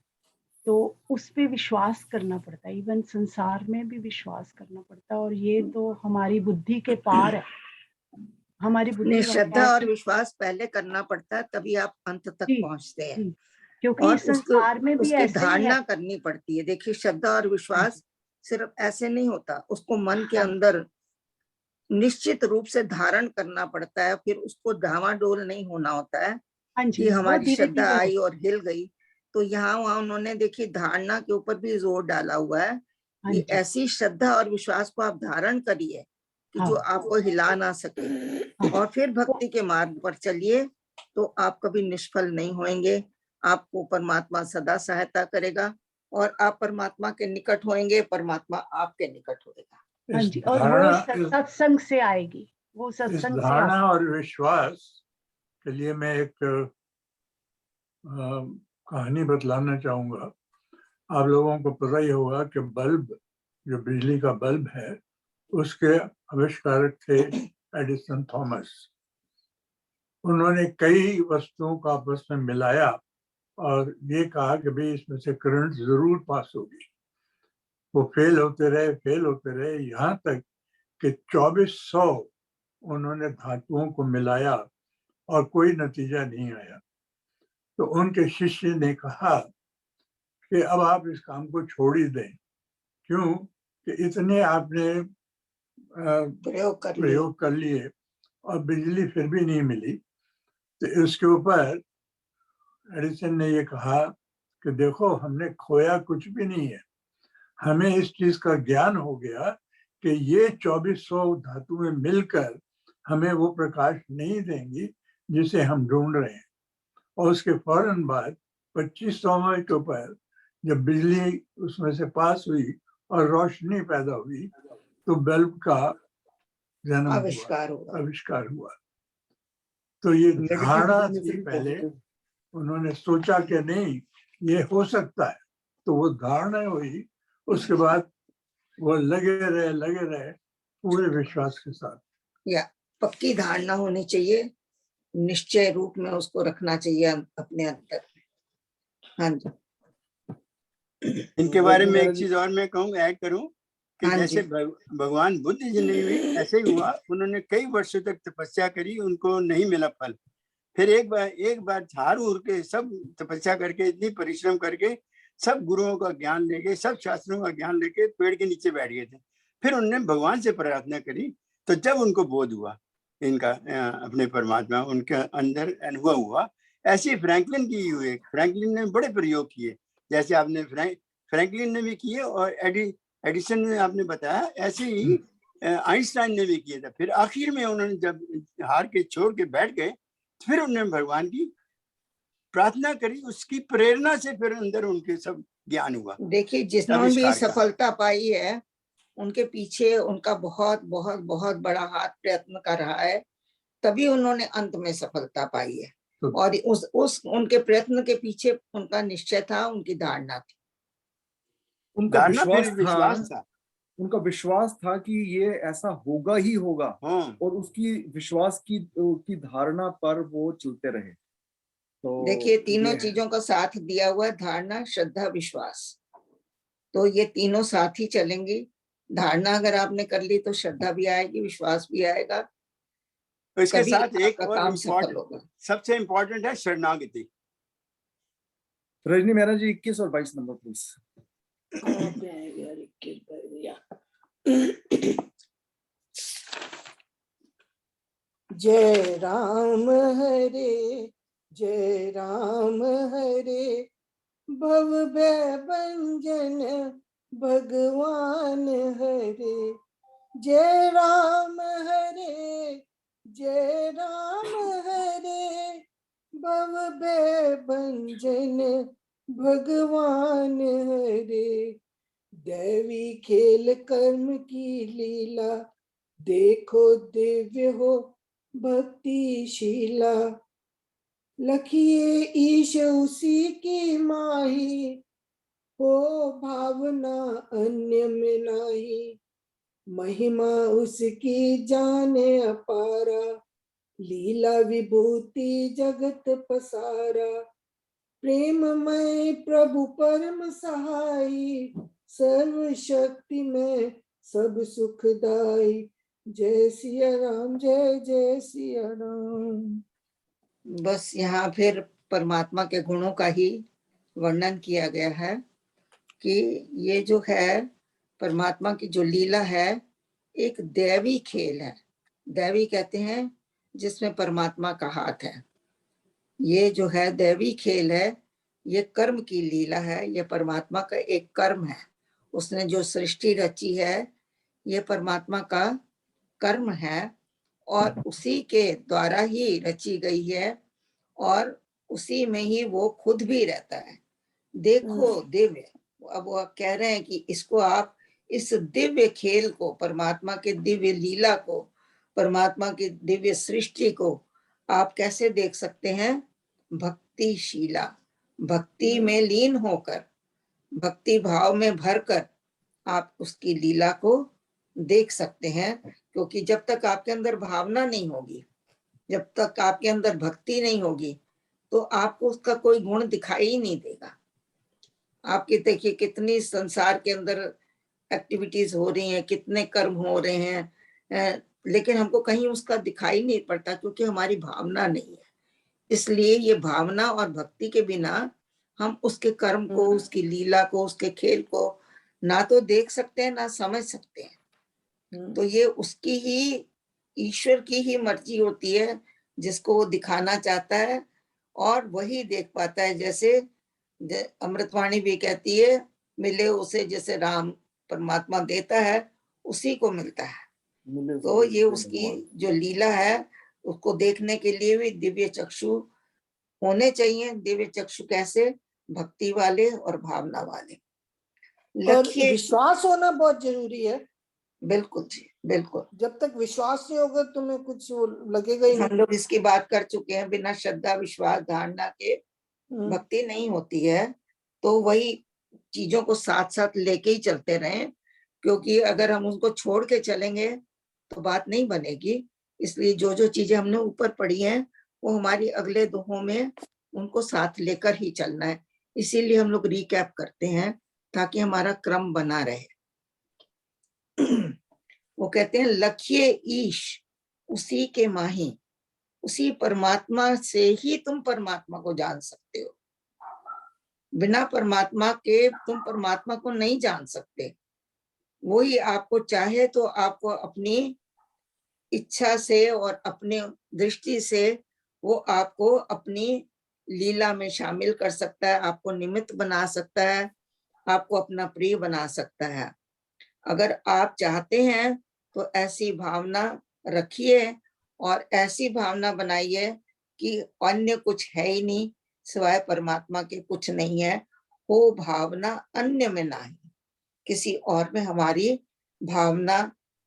S5: तो उस पे विश्वास करना पड़ता है, इवन संसार में भी विश्वास करना पड़ता है। और ये तो हमारी बुद्धि के पार है। हमारी
S2: नहीं,
S5: बुद्धि
S2: श्रद्धा और विश्वास पहले करना पड़ता है, तभी आप अंत तक
S5: जी,
S2: पहुंचते हैं।
S5: जी, क्योंकि
S2: और
S5: इस संसार में भी
S2: उसकी
S5: ऐसे ही है।
S2: धारणा करनी पड़ती है। देखिए, श्रद्धा और विश्वास सिर्फ ऐसे नहीं होता, उसको मन के अंदर निश्चित रूप से धारण करना पड़ता है। फिर उसको डावाडोल नहीं होना होता है
S5: हाँ जी,
S2: कि
S5: वो
S2: हमारी
S5: धीरे
S2: श्रद्धा
S5: धीरे
S2: आई और हिल गई। तो यहाँ वहां उन्होंने देखिए धारणा के ऊपर भी जोर डाला हुआ है
S5: हाँ
S2: कि
S5: जी,
S2: ऐसी श्रद्धा और विश्वास को आप धारण करिए कि
S5: हाँ,
S2: जो आपको हिला ना सके,
S5: हाँ,
S2: और फिर भक्ति के मार्ग पर चलिए, तो आप कभी निष्फल नहीं होंगे। आपको परमात्मा सदा सहायता करेगा और आप परमात्मा के निकट होंगे, परमात्मा आपके निकट होगा।
S5: हाँ
S4: इस
S5: जी। और वो
S4: धारणा
S5: सत्संग से आएगी, वो
S4: इस
S5: सत्संग से
S4: धारणा
S5: आती
S4: और विश्वास के लिए मैं एक कहानी बतलाना चाहूंगा। आप लोगों को पता ही होगा कि बल्ब, जो बिजली का बल्ब है, उसके आविष्कारक थे एडिसन थॉमस। उन्होंने कई वस्तुओं को आपस में मिलाया और ये कहा कि भाई इसमें से करंट जरूर पास होगी। वो फेल होते रहे, यहाँ तक कि 2400 उन्होंने धातुओं को मिलाया और कोई नतीजा नहीं आया। तो उनके शिष्य ने कहा कि अब आप इस काम को छोड़ ही दें। क्यों? कि इतने आपने प्रयोग कर लिए और बिजली फिर भी नहीं मिली। तो इसके ऊपर एडिसन ने ये कहा कि देखो, हमने खोया कुछ भी नहीं है। हमें इस चीज का ज्ञान हो गया कि ये 2400 धातुएं मिलकर हमें वो प्रकाश नहीं देंगी जिसे हम ढूंढ रहे हैं। और उसके फौरन बाद 2500वें के ऊपर जब बिजली उसमें से पास हुई और रोशनी पैदा हुई, तो बल्ब का जन्म आविष्कार हुआ। तो ये धारणा थी पहले। उन्होंने सोचा कि नहीं, ये हो सकता है, तो वो धारणा हुई। उसके बाद वो लगे रहे पूरे विश्वास के साथ।
S2: या पक्की धारणा होनी चाहिए, निश्चय रूप में उसको रखना चाहिए अपने अंदर। हाँ जी।
S6: इनके बारे में एक चीज और मैं कहूँ, ऐड करूं कि
S2: हाँ
S6: जैसे
S2: जी।
S6: भगवान बुद्ध जी ने भी ऐसे ही हुआ। उन्होंने कई वर्षों तक तपस्या करी, उनको नहीं मिला फल। फिर एक बार झाड़ उड़ के सब तपस्या करके, इतनी परिश्रम करके, सब गुरुओं का ज्ञान लेके, सब शास्त्रों का ज्ञान लेके पेड़ के नीचे बैठ गए थे। फिर उन्होंने भगवान से प्रार्थना करी, तो जब उनको बोध हुआ इनका अपने परमात्मा उनके अंदर अनुभव हुआ। ऐसे फ्रैंकलिन की हुए, फ्रैंकलिन ने बड़े प्रयोग किए, जैसे आपने फ्रैंकलिन ने भी किए और एडिसन ने आपने बताया, ऐसे ही आइंस्टाइन ने भी किया था। फिर आखिर में उन्होंने जब हार के छोड़ के बैठ गए, फिर उन्होंने भगवान की प्रार्थना करी, उसकी प्रेरणा से फिर अंदर उनके सब ज्ञान हुआ।
S2: देखिए, जिसने भी सफलता पाई है, उनके पीछे उनका बहुत बहुत बहुत बड़ा हाथ प्रयत्न कर रहा है, तभी उन्होंने अंत में सफलता पाई है। और उस उनके प्रयत्न के पीछे उनका निश्चय था, उनकी धारणा थी,
S1: उनका विश्वास था। उनका विश्वास था कि ये ऐसा होगा ही होगा। और उसकी विश्वास की धारणा पर वो चलते रहे। तो
S2: देखिए, तीनों चीजों का साथ दिया हुआ है, धारणा, श्रद्धा, विश्वास। तो ये तीनों साथ ही चलेंगी। धारणा अगर आपने कर ली तो श्रद्धा भी आएगी, विश्वास भी आएगा।
S6: तो इसके साथ एक और
S2: काम सफल होगा।
S6: सबसे इम्पोर्टेंट है शरणागति।
S1: रजनी मेहरा जी 21 और 22 नंबर प्लीज।
S3: कहाँ पे आएगा यार 21 भैया? जय राम हरे जय राम हरे, भव भय भंजन भगवान हरे। जय राम हरे जय राम हरे, भव भय भंजन भगवान हरे। दैवी खेल कर्म की लीला, देखो दिव्य हो भक्ति शीला। लखिए ईश उसी की माही, हो भावना अन्य में नाही। महिमा उसकी जाने अपारा, लीला विभूति जगत पसारा। प्रेममय प्रभु परम सहाई, सर्व शक्ति में सब सुखदाई। जय सिया राम जय जय सिया राम।
S2: बस यहाँ फिर परमात्मा के गुणों का ही वर्णन किया गया है कि ये जो है परमात्मा की जो लीला है एक दैवी खेल है। दैवी कहते हैं जिसमें परमात्मा का हाथ है। ये जो है दैवी खेल है, ये कर्म की लीला है, ये परमात्मा का एक कर्म है। उसने जो सृष्टि रची है ये परमात्मा का कर्म है और उसी के द्वारा ही रची गई है और उसी में ही वो खुद भी रहता है। देखो दिव्य, अब वो कह रहे हैं कि इसको आप इस दिव्य खेल को, परमात्मा के दिव्य लीला को, परमात्मा की दिव्य सृष्टि को आप कैसे देख सकते हैं? भक्तिशीला, भक्ति में लीन होकर, भक्ति भाव में भरकर आप उसकी लीला को देख सकते हैं। क्योंकि जब तक आपके अंदर भावना नहीं होगी, जब तक आपके अंदर भक्ति नहीं होगी, तो आपको उसका कोई गुण दिखाई ही नहीं देगा। आपके देखिए कितनी संसार के अंदर एक्टिविटीज हो रही हैं, कितने कर्म हो रहे हैं, लेकिन हमको कहीं उसका दिखाई नहीं पड़ता क्योंकि हमारी भावना नहीं है। इसलिए ये भावना और भक्ति के बिना हम उसके कर्म को, उसकी लीला को, उसके खेल को ना तो देख सकते हैं ना समझ सकते हैं। तो ये उसकी ही, ईश्वर की ही मर्जी होती है जिसको वो दिखाना चाहता है और वही देख पाता है। जैसे अमृतवाणी भी कहती है, मिले उसे जैसे राम परमात्मा देता है उसी को मिलता है। तो ये उसकी जो लीला है उसको देखने के लिए भी दिव्य चक्षु होने चाहिए। दिव्य चक्षु कैसे? भक्ति वाले और भावना वाले।
S3: और विश्वास होना बहुत जरूरी है।
S2: बिल्कुल जी, बिल्कुल।
S3: जब तक विश्वास नहीं होगा तुम्हें कुछ लगेगा ही नहीं।
S2: हम लोग इसकी बात कर चुके हैं, बिना श्रद्धा विश्वास धारणा के भक्ति नहीं होती है। तो वही चीजों को साथ साथ लेके ही चलते रहें, क्योंकि अगर हम उनको छोड़ के चलेंगे तो बात नहीं बनेगी। इसलिए जो जो चीजें हमने ऊपर पढ़ी हैं वो हमारी अगले दोहों में उनको साथ लेकर ही चलना है। इसीलिए हम लोग रिकैप करते हैं ताकि हमारा क्रम बना रहे। वो कहते हैं लखिए ईश उसी के माही, उसी परमात्मा से ही तुम परमात्मा को जान सकते हो। बिना परमात्मा के तुम परमात्मा को नहीं जान सकते। वही आपको चाहे तो आपको अपनी इच्छा से और अपने दृष्टि से वो आपको अपनी लीला में शामिल कर सकता है, आपको निमित्त बना सकता है, आपको अपना प्रिय बना सकता है। अगर आप चाहते हैं तो ऐसी भावना रखिए और ऐसी भावना बनाइए कि अन्य कुछ है ही नहीं सिवाय परमात्मा के, कुछ नहीं है। हो भावना अन्य में नहीं, किसी और में हमारी भावना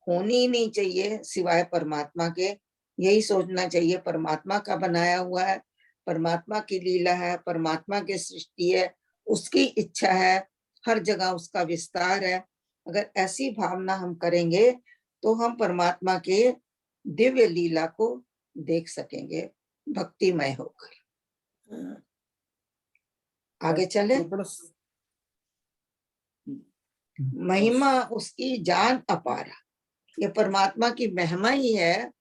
S2: होनी ही नहीं चाहिए सिवाय परमात्मा के। यही सोचना चाहिए परमात्मा का बनाया हुआ है, परमात्मा की लीला है, परमात्मा की सृष्टि है, उसकी इच्छा है, हर जगह उसका विस्तार है। अगर ऐसी भावना हम करेंगे तो हम परमात्मा के दिव्य लीला को देख सकेंगे भक्तिमय होकर। आगे चले। महिमा उसकी जान अपारा, ये परमात्मा की महिमा ही है,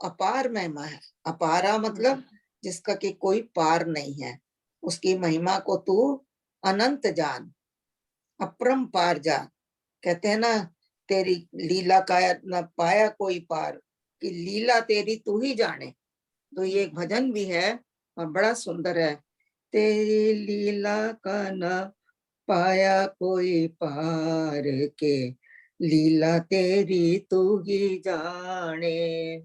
S2: अपार महिमा है। अपारा मतलब जिसका कि कोई पार नहीं है। उसकी महिमा को तू अनंत जान, अपरंपार जान। कहते हैं ना, तेरी लीला का न पाया कोई पार, कि लीला तेरी तू ही जाने। तो ये एक भजन भी है और बड़ा सुंदर है। तेरी लीला का न पाया कोई पार के, लीला तेरी तू ही जाने।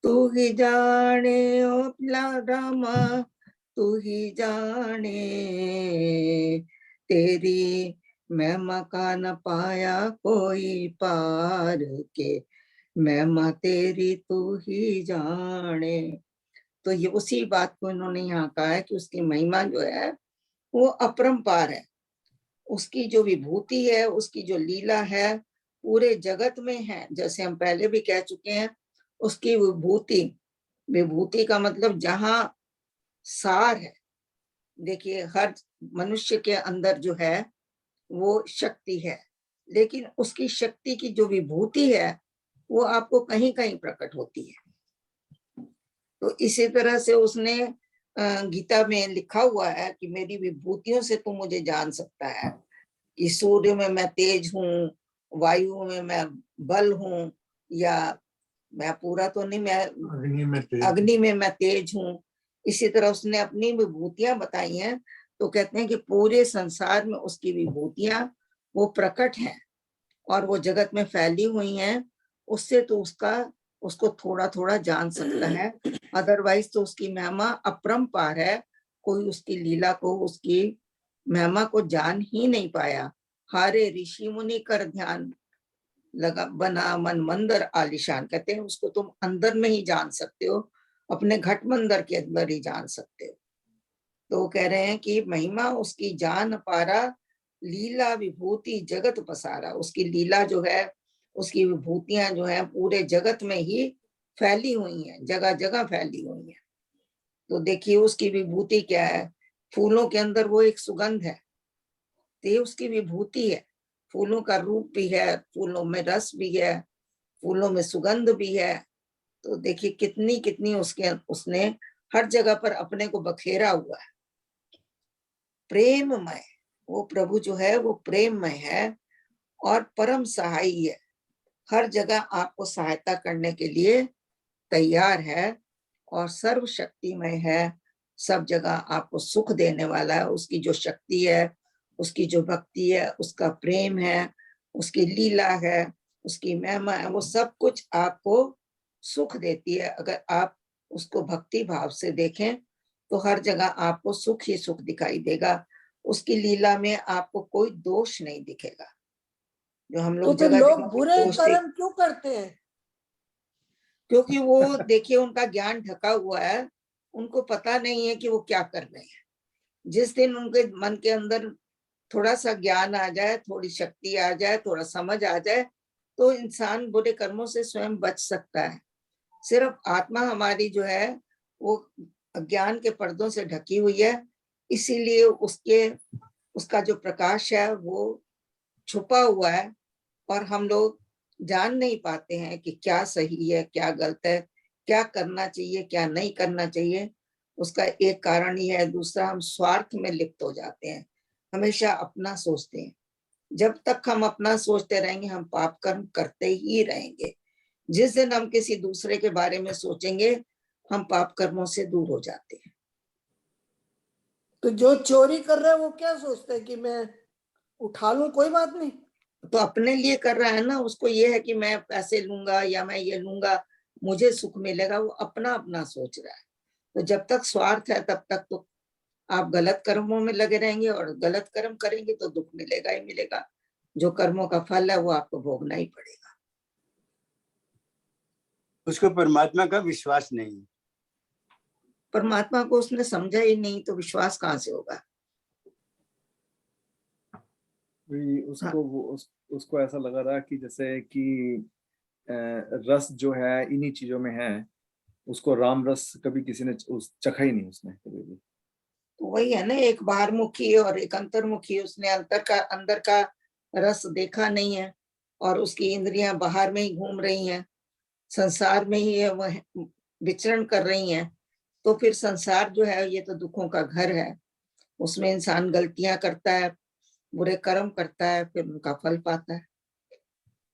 S2: तू ही जाने ओ रामा, तू ही जाने, तेरी महिमा का न पाया कोई पार के, महिमा तेरी तू ही जाने। तो ये उसी बात को इन्होंने यहाँ कहा है कि उसकी महिमा जो है वो अपरंपार है, उसकी जो विभूति है, उसकी जो लीला है पूरे जगत में है। जैसे हम पहले भी कह चुके हैं, उसकी विभूति, विभूति का मतलब जहां सार है। देखिए हर मनुष्य के अंदर जो है वो शक्ति है, लेकिन उसकी शक्ति की जो विभूति है वो आपको कहीं कहीं प्रकट होती है। तो इसी तरह से उसने गीता में लिखा हुआ है कि मेरी विभूतियों से तू मुझे जान सकता है, कि सूर्य में मैं तेज हूँ, वायु में मैं बल हूँ, या मैं पूरा तो नहीं, मैं अग्नि में मैं तेज हूँ। इसी तरह उसने अपनी विभूतियां बताई हैं। तो कहते हैं कि पूरे संसार में उसकी विभूतियां वो प्रकट हैं और वो जगत में फैली हुई हैं। उससे तो उसको थोड़ा थोड़ा जान सकता है, अदरवाइज तो उसकी महिमा अपरंपार है। कोई उसकी लीला को, उसकी महिमा को जान ही नहीं पाया। हारे ऋषि मुनि कर ध्यान, लगा बना मन मंदिर आलिशान। कहते हैं उसको तुम अंदर में ही जान सकते हो, अपने घट मंदिर के अंदर ही जान सकते हो। तो कह रहे हैं कि महिमा उसकी जान पारा, लीला विभूति जगत पसारा। उसकी लीला जो है, उसकी विभूतियां जो है पूरे जगत में ही फैली हुई हैं, जगह जगह फैली हुई हैं। तो देखिए उसकी विभूति क्या है, फूलों के अंदर वो एक सुगंध है, तो ये उसकी विभूति है। फूलों का रूप भी है, फूलों में रस भी है, फूलों में सुगंध भी है। तो देखिए कितनी कितनी उसने हर जगह पर अपने को बखेरा हुआ है। प्रेममय, वो प्रभु जो है वो प्रेममय है और परम सहायी है। हर जगह आपको सहायता करने के लिए तैयार है और सर्वशक्तिमय है। सब जगह आपको सुख देने वाला है। उसकी जो शक्ति है, उसकी जो भक्ति है, उसका प्रेम है, उसकी लीला है, उसकी महिमा है, वो सब कुछ आपको सुख देती है। अगर आप उसको भक्ति भाव से देखें तो हर जगह आपको सुख ही सुख दिखाई देगा। उसकी लीला में आपको कोई दोष नहीं दिखेगा। जो हम
S3: तो
S2: लोग
S3: फिर
S2: जगह
S3: लोग
S2: जगह
S3: बुरे
S2: दोष
S3: कर्म क्यों करते हैं?
S2: क्योंकि वो देखिए उनका ज्ञान ढका हुआ है, उनको पता नहीं है कि वो क्या कर रहे हैं। जिस दिन उनके मन के अंदर थोड़ा सा ज्ञान आ जाए, थोड़ी शक्ति आ जाए, थोड़ा समझ आ जाए, तो इंसान बुरे कर्मों से स्वयं बच सकता है। सिर्फ आत्मा हमारी जो है वो अज्ञान के पर्दों से ढकी हुई है, इसीलिए उसका जो प्रकाश है वो छुपा हुआ है और हम लोग जान नहीं पाते हैं कि क्या सही है, क्या गलत है, क्या करना चाहिए, क्या नहीं करना चाहिए। उसका एक कारण ही है। दूसरा, हम स्वार्थ में लिप्त हो जाते हैं, हमेशा अपना सोचते हैं। जब तक हम अपना सोचते रहेंगे हम पाप कर्म करते ही रहेंगे। जिस दिन हम किसी दूसरे के बारे में सोचेंगे हम पाप कर्मों से दूर हो जाते हैं।
S3: तो जो चोरी कर रहा है वो क्या सोचता है कि मैं उठा लूं, कोई बात नहीं।
S2: तो अपने लिए कर रहा है ना, उसको ये है कि मैं पैसे लूंगा या मैं ये लूंगा, मुझे सुख मिलेगा। वो अपना अपना सोच रहा है। तो जब तक स्वार्थ है तब तक तो आप गलत कर्मों में लगे रहेंगे और गलत कर्म करेंगे तो दुख मिलेगा ही मिलेगा। जो कर्मों का फल है वो आपको भोगना ही पड़ेगा।
S6: उसको परमात्मा का विश्वास नहीं है।
S2: परमात्मा को उसने समझा ही नहीं तो विश्वास कहाँ से होगा।
S1: उसको ऐसा लगा रहा कि जैसे कि रस जो है इन्हीं चीजों में है, उसको राम रस कभी किसी ने चखा ही नहीं उसने कभी भी।
S2: तो वही है ना, एक बाहरमुखी और एक अंतर्मुखी। उसने अंदर का रस देखा नहीं है और उसकी इंद्रियां बाहर में ही घूम रही हैं, संसार में ही वह विचरण कर रही हैं। तो फिर संसार जो है ये तो दुखों का घर है। उसमें इंसान गलतियां करता है, बुरे कर्म करता है, फिर उनका फल पाता है।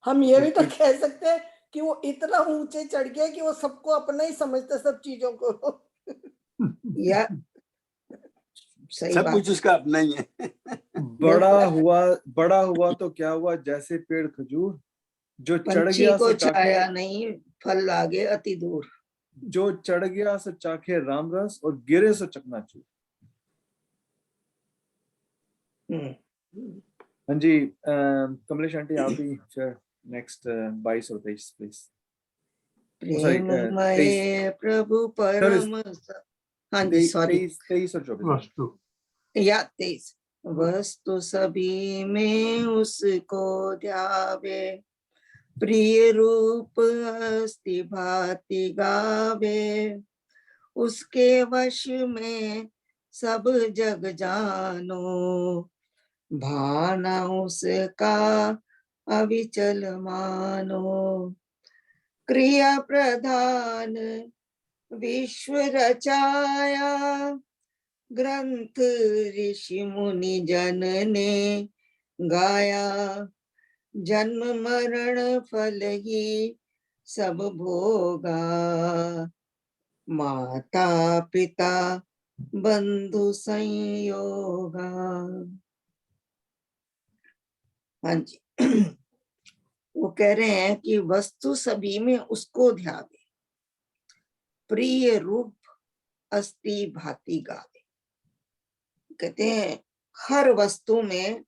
S3: हम ये भी तो कह सकते हैं कि वो इतना ऊंचे चढ़ गया कि वो सबको अपना ही समझते, सब चीजों को।
S2: या सही
S6: सब
S2: बात
S6: कुछ उसका अपना ही है।
S1: बड़ा हुआ तो क्या हुआ, जैसे पेड़ खजूर, जो चढ़
S2: पंछी
S1: गया
S2: को
S1: सो चाखे,
S2: छाया नहीं, फल लागे अति दूर।
S1: जो चढ़ गया सो चाखे राम रस और गिरे सो चकनाचूर। हाँ जी, कमलेश आंटी आप भी फिर नेक्स्ट 22 और 23 प्लीज।
S2: प्रेममय प्रभु परम हाँ जी, सॉरी,
S1: 23 और 24
S4: वस्तु
S2: या 23। वस्तु सभी में उसको ध्यावे, प्रिय रूप अस्ति भांति गावे, उसके वश में सब जग जानो, भाना उसका अविचल मानो। क्रिया प्रधान विश्व रचाया, ग्रंथ ऋषि मुनि जन ने गाया, जन्म मरण फल ही सब भोगा, माता पिता बंधु संयोगा। हाँ जी, वो कह रहे हैं कि वस्तु सभी में उसको ध्यावे, प्रिय रूप अस्ति भांति गावे। कहते हैं हर वस्तु में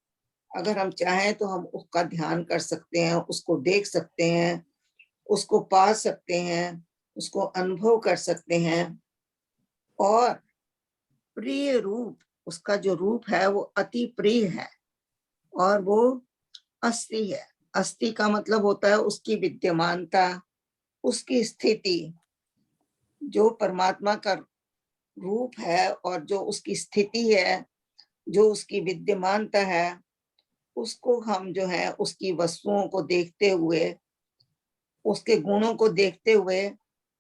S2: अगर हम चाहें तो हम उसका ध्यान कर सकते हैं, उसको देख सकते हैं, उसको पा सकते हैं, उसको अनुभव कर सकते हैं। और प्रिय रूप, उसका जो रूप है वो अति प्रिय है और वो अस्ति है। अस्ति का मतलब होता है उसकी विद्यमानता, उसकी स्थिति। जो परमात्मा का रूप है और जो उसकी स्थिति है, जो उसकी विद्यमानता है, उसको हम जो है उसकी वस्तुओं को देखते हुए, उसके गुणों को देखते हुए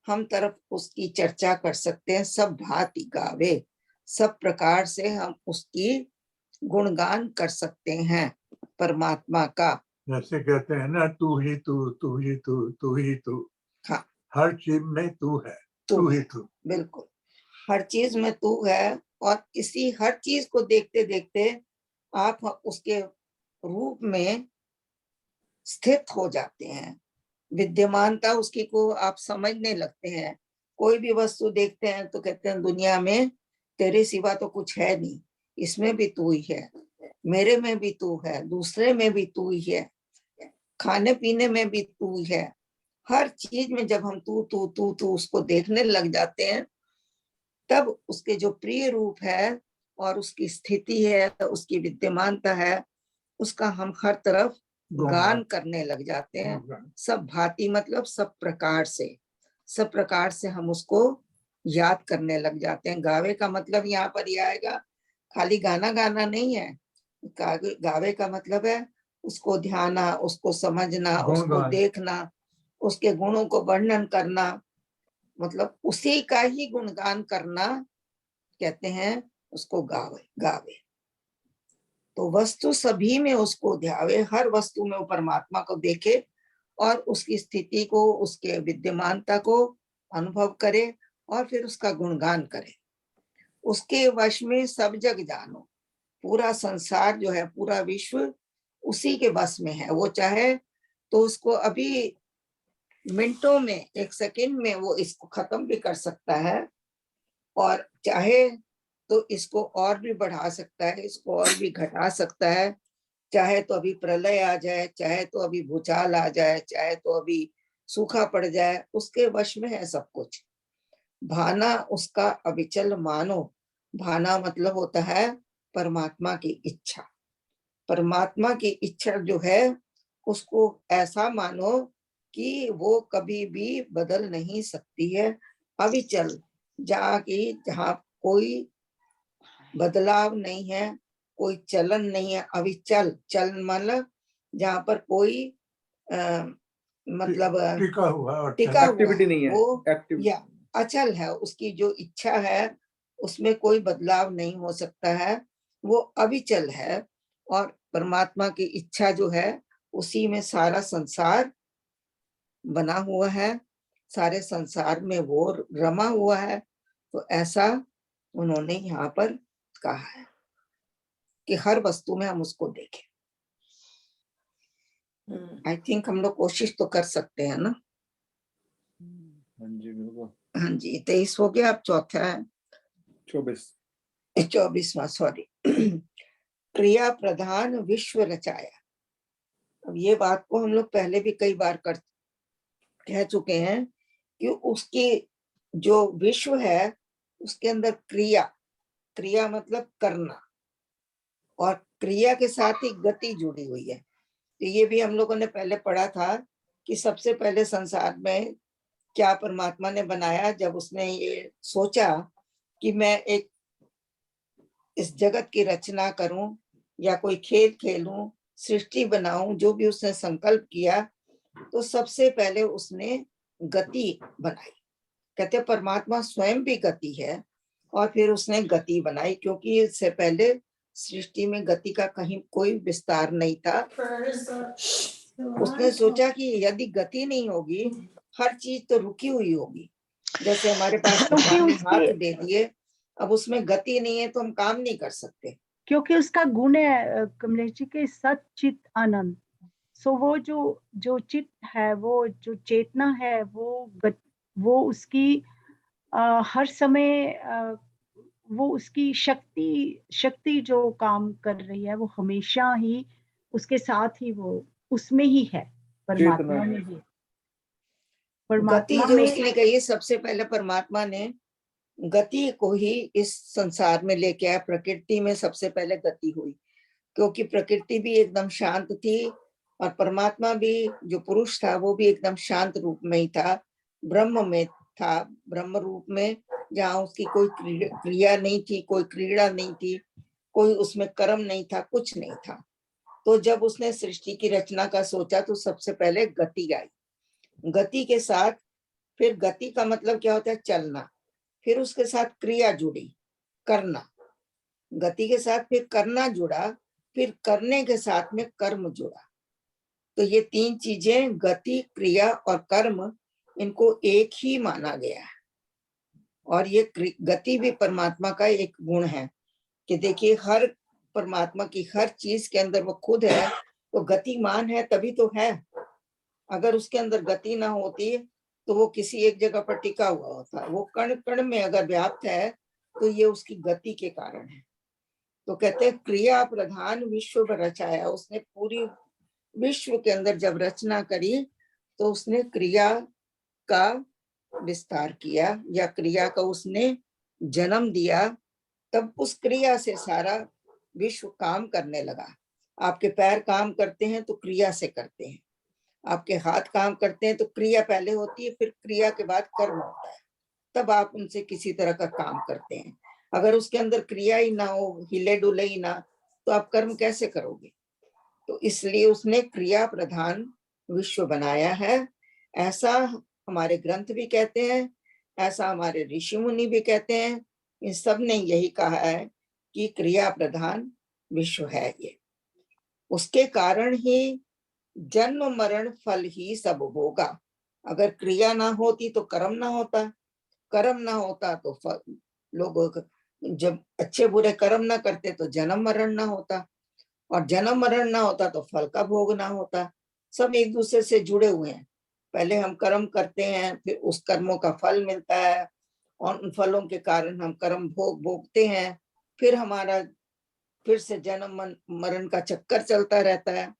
S2: हम तरफ उसकी चर्चा कर सकते हैं। सब भांति गावे, सब प्रकार से हम उसकी गुणगान कर सकते हैं परमात्मा का।
S4: जैसे कहते हैं ना, तू ही तू, तू ही तू, तू ही तू।
S2: हाँ,
S4: हर चीज में तू है, तू ही तू।
S2: बिल्कुल, हर चीज में तू है। और इसी हर चीज को देखते देखते आप उसके रूप में स्थित हो जाते हैं, विद्यमानता उसकी को आप समझने लगते हैं। कोई भी वस्तु देखते हैं तो कहते हैं दुनिया में तेरे सिवा तो कुछ है नहीं, इसमें भी तू ही है, मेरे में भी तू है, दूसरे में भी तू ही है, खाने पीने में भी तू ही है। हर चीज में जब हम तू तू तू तू उसको देखने लग जाते हैं, तब उसके जो प्रिय रूप है और उसकी स्थिति है, उसकी विद्यमानता है, उसका हम हर तरफ गान करने लग जाते हैं। सब भांति मतलब सब प्रकार से, सब प्रकार से हम उसको याद करने लग जाते हैं। गावे का मतलब यहाँ पर यह आएगा, खाली गाना गाना नहीं है। गावे का मतलब है उसको ध्याना, उसको समझना, उसको देखना, उसके गुणों को वर्णन करना, मतलब उसी का ही गुणगान करना कहते हैं उसको गावे गावे। तो वस्तु सभी में उसको ध्यावे, हर वस्तु में वो परमात्मा को देखे और उसकी स्थिति को, उसके विद्यमानता को अनुभव करे और फिर उसका गुणगान करे। उसके वश में सब जग जानो, पूरा संसार जो है, पूरा विश्व उसी के वश में है। वो चाहे तो उसको अभी मिनटों में, एक सेकंड में वो इसको खत्म भी कर सकता है और चाहे तो इसको और भी बढ़ा सकता है, इसको और भी घटा सकता है। चाहे तो अभी प्रलय आ जाए, चाहे तो अभी भूचाल आ जाए, चाहे तो अभी सूखा पड़ जाए, उसके वश में है सब कुछ। भाना उसका अविचल मानो। भाना मतलब होता है परमात्मा की इच्छा। परमात्मा की इच्छा जो है उसको ऐसा मानो कि वो कभी भी बदल नहीं सकती है। अविचल, जहाँ कोई बदलाव नहीं है, कोई चलन नहीं है। अविचल, चल मतलब जहाँ पर कोई मतलब
S4: टिका हुआ
S1: एक्टिविटी नहीं है,
S2: वो
S1: एक्टिव
S2: या अचल है। उसकी जो इच्छा है उसमें कोई बदलाव नहीं हो सकता है। वो अविचल है, और परमात्मा की इच्छा जो है उसी में सारा संसार बना हुआ है, सारे संसार में वो रमा हुआ है। तो ऐसा उन्होंने यहाँ पर कहा है कि हर वस्तु में हम उसको देखें। आई थिंक हम लोग कोशिश तो कर सकते हैं ना।
S1: हाँ जी बिल्कुल।
S2: हाँ जी, 23 हो गया, अब चौथा है 24वां, सॉरी। क्रिया प्रधान विश्व रचाया। अब ये बात को हम लोग पहले भी कई बार कह चुके हैं कि उसकी जो विश्व है उसके अंदर क्रिया मतलब करना, और क्रिया के साथ ही गति जुड़ी हुई है। तो ये भी हम लोगों ने पहले पढ़ा था कि सबसे पहले संसार में क्या परमात्मा ने बनाया, जब उसने ये सोचा कि मैं एक इस जगत की रचना करूं या कोई खेल खेलूं, सृष्टि बनाऊं, जो भी उसने संकल्प किया, तो सबसे पहले उसने गति बनाई। कहते परमात्मा स्वयं भी गति है, और फिर उसने गति बनाई, क्योंकि इससे पहले सृष्टि में गति का कहीं कोई विस्तार नहीं था। उसने सोचा कि यदि गति नहीं होगी, हर चीज तो रुकी हुई होगी। जैसे हमारे पास भगवान ने हाथ दे दिए, अब उसमें गति नहीं है तो हम काम नहीं कर सकते।
S5: क्योंकि उसका गुण है कमलेश जी के सत चित आनंद। सो वो जो चित है, वो जो चेतना है, वो उसकी हर समय वो उसकी शक्ति जो काम कर रही है, वो हमेशा ही उसके साथ ही, वो उसमें ही है, परमात्मा में ही।
S2: गति जो उसने कही, सबसे पहले परमात्मा ने गति को ही इस संसार में लेके आया। प्रकृति में सबसे पहले गति हुई, क्योंकि प्रकृति भी एकदम शांत थी, और परमात्मा भी जो पुरुष था वो भी एकदम शांत रूप में ही था, ब्रह्म में था, ब्रह्म रूप में, जहाँ उसकी कोई क्रिया नहीं थी, कोई क्रीड़ा नहीं थी, कोई उसमें कर्म नहीं था, कुछ नहीं था। तो जब उसने सृष्टि की रचना का सोचा तो सबसे पहले गति आई। गति के साथ फिर, गति का मतलब क्या होता है? चलना। फिर उसके साथ क्रिया जुड़ी, करना। गति के साथ फिर करना जुड़ा, फिर करने के साथ में कर्म जुड़ा। तो ये तीन चीजें, गति, क्रिया और कर्म, इनको एक ही माना गया है। और ये गति भी परमात्मा का एक गुण है कि देखिए, हर परमात्मा की हर चीज के अंदर वो खुद है, तो गतिमान है तभी तो है। अगर उसके अंदर गति ना होती तो वो किसी एक जगह पर टिका हुआ होता। वो कण कण में अगर व्याप्त है तो ये उसकी गति के कारण है। तो कहते हैं क्रिया प्रधान विश्व रचाया। उसने पूरी विश्व के अंदर जब रचना करी तो उसने क्रिया का विस्तार किया, या क्रिया का उसने जन्म दिया। तब उस क्रिया से सारा विश्व काम करने लगा। आपके पैर काम करते हैं तो क्रिया से करते हैं, आपके हाथ काम करते हैं तो क्रिया पहले होती है, फिर क्रिया के बाद कर्म होता है, तब आप उनसे किसी तरह का काम करते हैं। अगर उसके अंदर क्रिया ही ना हो, हिले डुले ही ना, तो आप कर्म कैसे करोगे? तो इसलिए उसने क्रिया प्रधान विश्व बनाया है। ऐसा हमारे ग्रंथ भी कहते हैं, ऐसा हमारे ऋषि मुनि भी कहते हैं। इन सब ने यही कहा है कि क्रिया प्रधान विश्व है ये। उसके कारण ही जन्म मरण फल ही सब होगा। अगर क्रिया ना होती तो कर्म ना होता, कर्म ना होता तो फल, लोग जब अच्छे बुरे कर्म ना करते तो जन्म मरण ना होता, और जन्म मरण ना होता तो फल का भोग ना होता। सब एक दूसरे से जुड़े हुए हैं। पहले हम कर्म करते हैं, फिर उस कर्मों का फल मिलता है, और उन फलों के कारण हम कर्म भोगते हैं। फिर हमारा फिर से जन्म मरण का चक्कर चलता रहता है,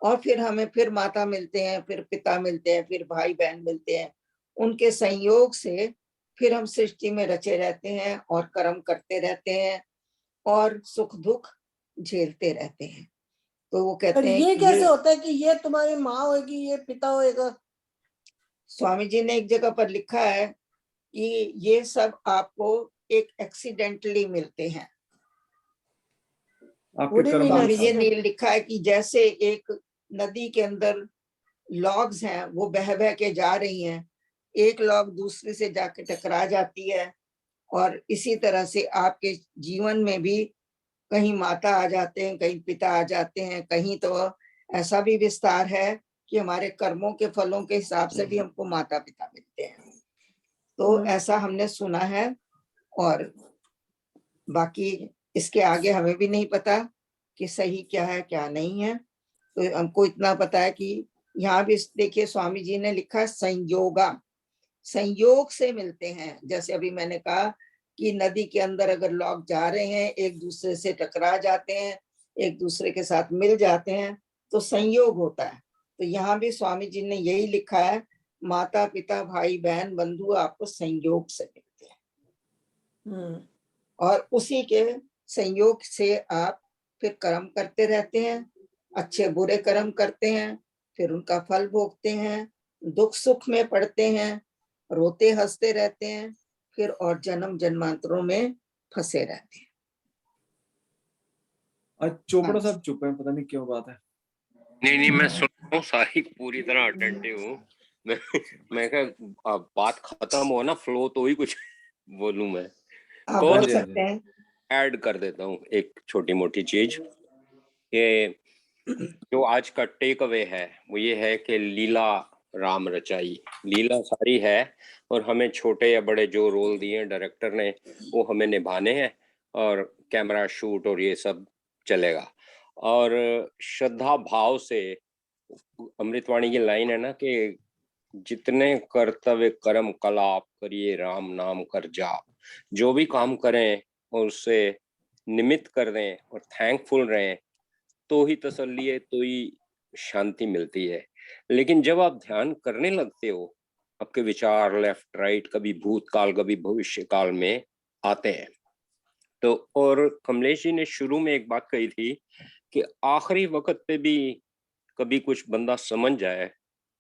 S2: और फिर हमें फिर माता मिलते हैं, फिर पिता मिलते हैं, फिर भाई बहन मिलते हैं। उनके संयोग से फिर हम सृष्टि में रचे रहते हैं और कर्म करते रहते हैं और सुख दुख झेलते रहते हैं। तो वो कहते हैं
S3: ये
S2: कि
S3: कैसे होता है कि ये तुम्हारी माँ होगी, ये पिता होएगा?
S2: स्वामी जी ने एक जगह पर लिखा है कि ये सब आपको एक एक्सीडेंटली मिलते हैं। स्वामी जी ने लिखा है कि जैसे एक नदी के अंदर लॉग्स हैं, वो बह बह के जा रही हैं, एक लॉग दूसरे से जाके टकरा जाती है, और इसी तरह से आपके जीवन में भी कहीं माता आ जाते हैं, कहीं पिता आ जाते हैं, कहीं तो ऐसा भी विस्तार है कि हमारे कर्मों के फलों के हिसाब से भी हमको माता पिता मिलते हैं। तो ऐसा हमने सुना है, और बाकी इसके आगे हमें भी नहीं पता कि सही क्या है क्या नहीं है। तो हमको इतना पता है कि यहाँ भी देखिए स्वामी जी ने लिखा है संयोगा, संयोग से मिलते हैं। जैसे अभी मैंने कहा कि नदी के अंदर अगर लोग जा रहे हैं, एक दूसरे से टकरा जाते हैं, एक दूसरे के साथ मिल जाते हैं, तो संयोग होता है। तो यहाँ भी स्वामी जी ने यही लिखा है, माता पिता भाई बहन बंधु आपको संयोग से मिलते हैं, और उसी के संयोग से आप फिर कर्म करते रहते हैं, अच्छे बुरे कर्म करते हैं, फिर उनका फल भोगते हैं, दुख सुख में पड़ते हैं, रोते हंसते रहते हैं, फिर और जन्म जन्मांतरों में फंसे रहते हैं।
S1: आज चोपड़ा
S2: हाँ।
S1: साहब चुप है, पता नहीं क्यों बात है।
S8: नहीं मैं सुन रहा हूँ, सारी पूरी तरह अटेंटिव हूँ। मैं कहा बात खत्म हो ना, फ्लो तो ही कुछ बोलूं मैं।
S2: आप
S8: तो
S2: बोल सकते हैं।
S8: ऐड कर देता हूँ एक छोटी मोटी चीज, कि जो आज का टेक अवे है वो ये है कि लीला राम रचाई। लीला सारी है, और हमें छोटे या बड़े जो रोल दिए डायरेक्टर ने वो हमें निभाने हैं, और कैमरा शूट और ये सब चलेगा। और श्रद्धा भाव से, अमृतवाणी की लाइन है ना कि जितने कर्तव्य कर्म कलाप करिए राम नाम कर जाप। जो भी काम करें और उससे निमित्त कर दें और थैंकफुल रहें, तो ही तसल्ली है, तो ही शांति मिलती है। लेकिन जब आप ध्यान करने लगते हो, आपके विचार लेफ्ट राइट, कभी भूतकाल कभी भविष्य काल में आते हैं। तो और कमलेश जी ने शुरू में एक बात कही थी कि आखिरी वक्त पे भी कभी कुछ बंदा समझ जाए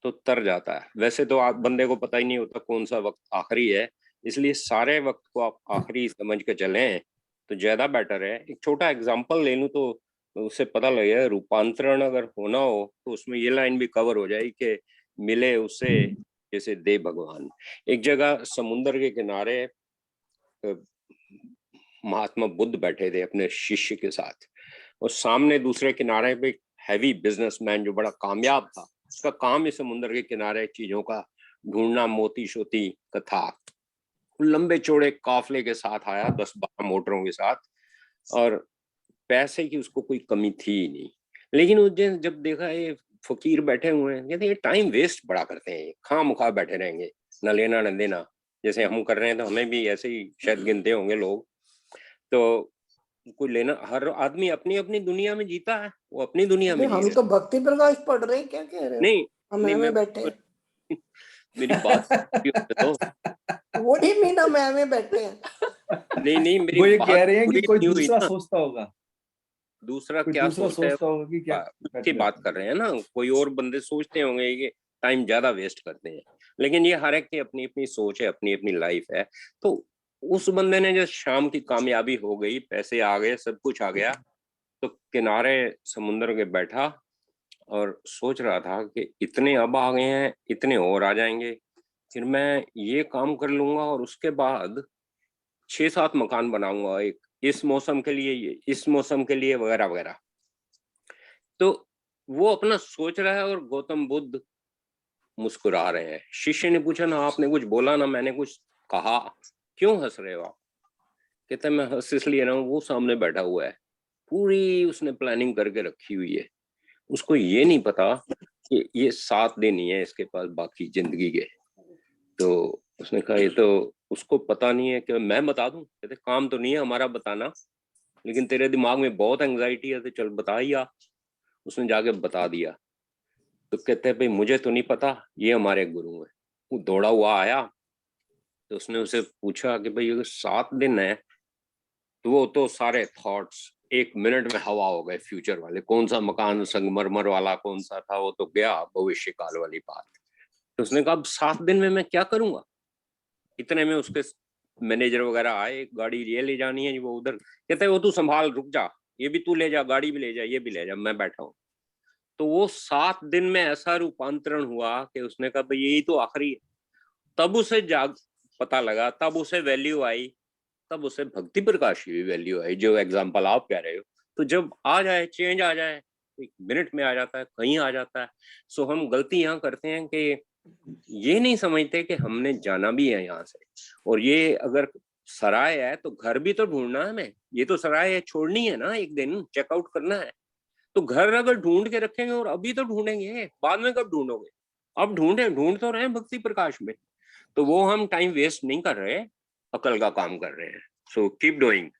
S8: तो तर जाता है। वैसे तो आप बंदे को पता ही नहीं होता कौन सा वक्त आखिरी है, इसलिए सारे वक्त को आप आखिरी समझ के चलें तो ज्यादा बेटर है। एक छोटा एग्जांपल ले लूं तो उससे पता लगेगा, रूपांतरण अगर होना हो तो उसमें ये लाइन भी कवर हो जाएगी कि मिले उसे जैसे दे भगवान। एक जगह समुद्र के किनारे महात्मा बुद्ध बैठे थे अपने शिष्य के साथ, और सामने दूसरे किनारे पे हैवी बिजनेसमैन जो बड़ा कामयाब था, उसका काम ही समुद्र के किनारे चीजों का ढूंढना, मोती शोती का था। लंबे चौड़े काफले के साथ आया, 10-12 मोटरों के साथ, और पैसे की उसको कोई कमी थी ही नहीं। लेकिन उसने जब देखा ये फकीर बैठे हुए हैं, कहते ये टाइम वेस्ट बड़ा करते हैं, खामखा बैठे रहेंगे, न लेना न देना, जैसे हम कर रहे हैं, तो हमें भी ऐसे ही शायद गिनते होंगे लोग। तो कोई लेना, हर आदमी अपनी अपनी दुनिया में जीता है, वो अपनी दुनिया में जी
S3: हम
S8: रहे
S3: तो भक्ति प्रकाश पढ़ रहे हैं, क्या कह रहे हो?
S8: नहीं
S3: हम
S8: नहीं,
S3: में बैठे हैं।
S8: मेरी बात तो
S3: वो ही मीना में बैठे हैं।
S8: नहीं मेरी
S1: वो ये
S8: बात
S1: कह रहे हैं कि
S8: पूरी
S1: कोई
S8: नहीं हुई
S1: दूसरा
S8: ना।
S1: सोचता होगा,
S8: दूसरा
S1: कोई
S8: क्या
S1: दूसरा
S8: सोचता है
S1: सोचता होगा कि क्या
S8: की बात कर रहे हैं ना, कोई और बंदे सोचते होंगे कि टाइम ज्यादा वेस्ट करते हैं, लेकिन ये हर एक की अपनी अपनी सोच है, अपनी अपनी लाइफ है। तो उस बंदे ने जब शाम की कामयाबी हो गई, पैसे आ गए, सब कुछ आ गया, तो किनारे समुद्र के बैठा और सोच रहा था कि इतने अब आ गए हैं, इतने और आ जाएंगे, फिर मैं ये काम कर लूंगा और उसके बाद 6-7 मकान बनाऊंगा, एक इस मौसम के लिए, ये इस मौसम के लिए, वगैरह वगैरह। तो वो अपना सोच रहा है और गौतम बुद्ध मुस्कुरा रहे हैं। शिष्य ने पूछा ना, आपने कुछ बोला ना, मैंने कुछ कहा, क्यों हंस रहे हो आप? कहते मैं हंस इसलिए रहा हूँ, वो सामने बैठा हुआ है, पूरी उसने प्लानिंग करके रखी हुई है, उसको ये नहीं पता कि ये 7 दिन ही है इसके पास बाकी जिंदगी के। तो उसने कहा ये तो उसको पता नहीं है, कि मैं बता दूं? कहते काम तो नहीं है हमारा बताना, लेकिन तेरे दिमाग में बहुत एंग्जाइटी है, तो चल बता ही आ। उसने जाके बता दिया। तो कहते हैं भाई मुझे तो नहीं पता, ये हमारे गुरु हैं। वो दौड़ा हुआ आया, तो उसने उसे पूछा कि भाई अगर 7 दिन है, तो वो तो सारे थॉट्स 1 मिनट में हवा हो गए, फ्यूचर वाले, कौन सा मकान संगमरमर वाला कौन सा था, वो तो गया, भविष्य काल वाली बात। तो उसने कहा अब 7 दिन में मैं क्या करूंगा? इतने में उसके मैनेजर वगैरह आए, गाड़ी ये ले जानी है, वो उधर, कहते हैं वो तू संभाल, रुक जा, ये भी तू ले जा, गाड़ी भी ले जा, ये भी ले जा, मैं बैठा हूँ। तो वो 7 दिन में ऐसा रूपांतरण हुआ कि उसने कहा भाई यही तो आखिरी है। तब उसे जाग पता लगा, तब उसे वैल्यू आई तब उसे भक्ति प्रकाश की भी वैल्यू है, जो एग्जाम्पल आप कह रहे हो। तो जब आ जाए, चेंज आ जाए, एक मिनट में आ जाता है, कहीं आ जाता है। सो हम गलती यहाँ करते हैं कि ये नहीं समझते कि हमने जाना भी है यहाँ से, और ये अगर सराय है तो घर भी तो ढूंढना है हमें। ये तो सराय है, छोड़नी है ना, एक दिन चेकआउट करना है। तो घर अगर ढूंढ के रखेंगे और अभी तो ढूंढेंगे, बाद में कब ढूंढोगे? अब ढूंढ तो रहे हैं भक्ति प्रकाश में, तो वो हम टाइम वेस्ट नहीं कर रहे, अकल का काम कर रहे हैं। So keep doing.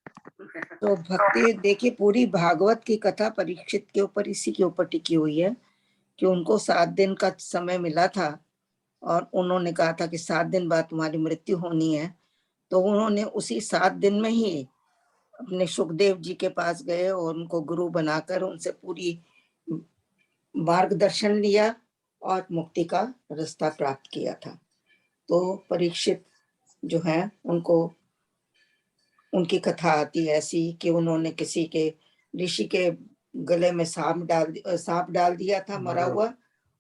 S2: तो भक्ति देखिए, पूरी भागवत की कथा परीक्षित के ऊपर, इसी के ऊपर टिकी हुई है कि उनको 7 दिन का समय मिला था और उन्होंने कहा था कि 7 दिन बाद तुम्हारी मृत्यु होनी है। तो उन्होंने उसी 7 दिन में ही अपने सुखदेव जी के पास गए और उनको गुरु बनाकर उनसे पूरी मार्गदर्शन लिया और मुक्ति का रास्ता प्राप्त किया था। तो परीक्षित जो है, उनको उनकी कथा आती है ऐसी कि उन्होंने किसी के ऋषि के गले में सांप डाल दिया था मरा हुआ,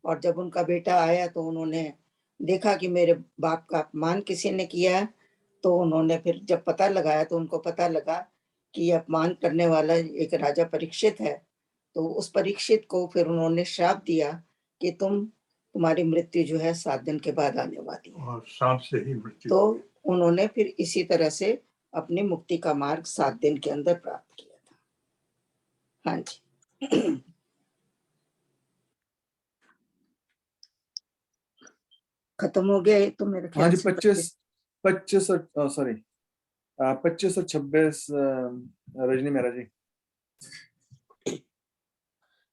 S2: और जब उनका बेटा आया तो उन्होंने देखा कि मेरे बाप का अपमान किसी ने किया है। तो उन्होंने फिर जब पता लगाया तो उनको पता लगा कि ये अपमान करने वाला एक राजा परीक्षित है। तो उस परीक्षित को फिर उन्होंने श्राप दिया कि तुम्हारी मृत्यु जो है 7 दिन के बाद आने वाली है।
S4: और सांप से ही मृत्यु।
S2: तो उन्होंने फिर इसी तरह से अपनी मुक्ति का मार्ग 7 दिन के अंदर प्राप्त किया था। हाँ जी। खत्म हो गया ये तो मेरे
S1: हाँ
S2: ख्याल
S1: जी,
S2: से।
S1: 25 और सॉरी 25 और 26 रजनी मेहरा जी।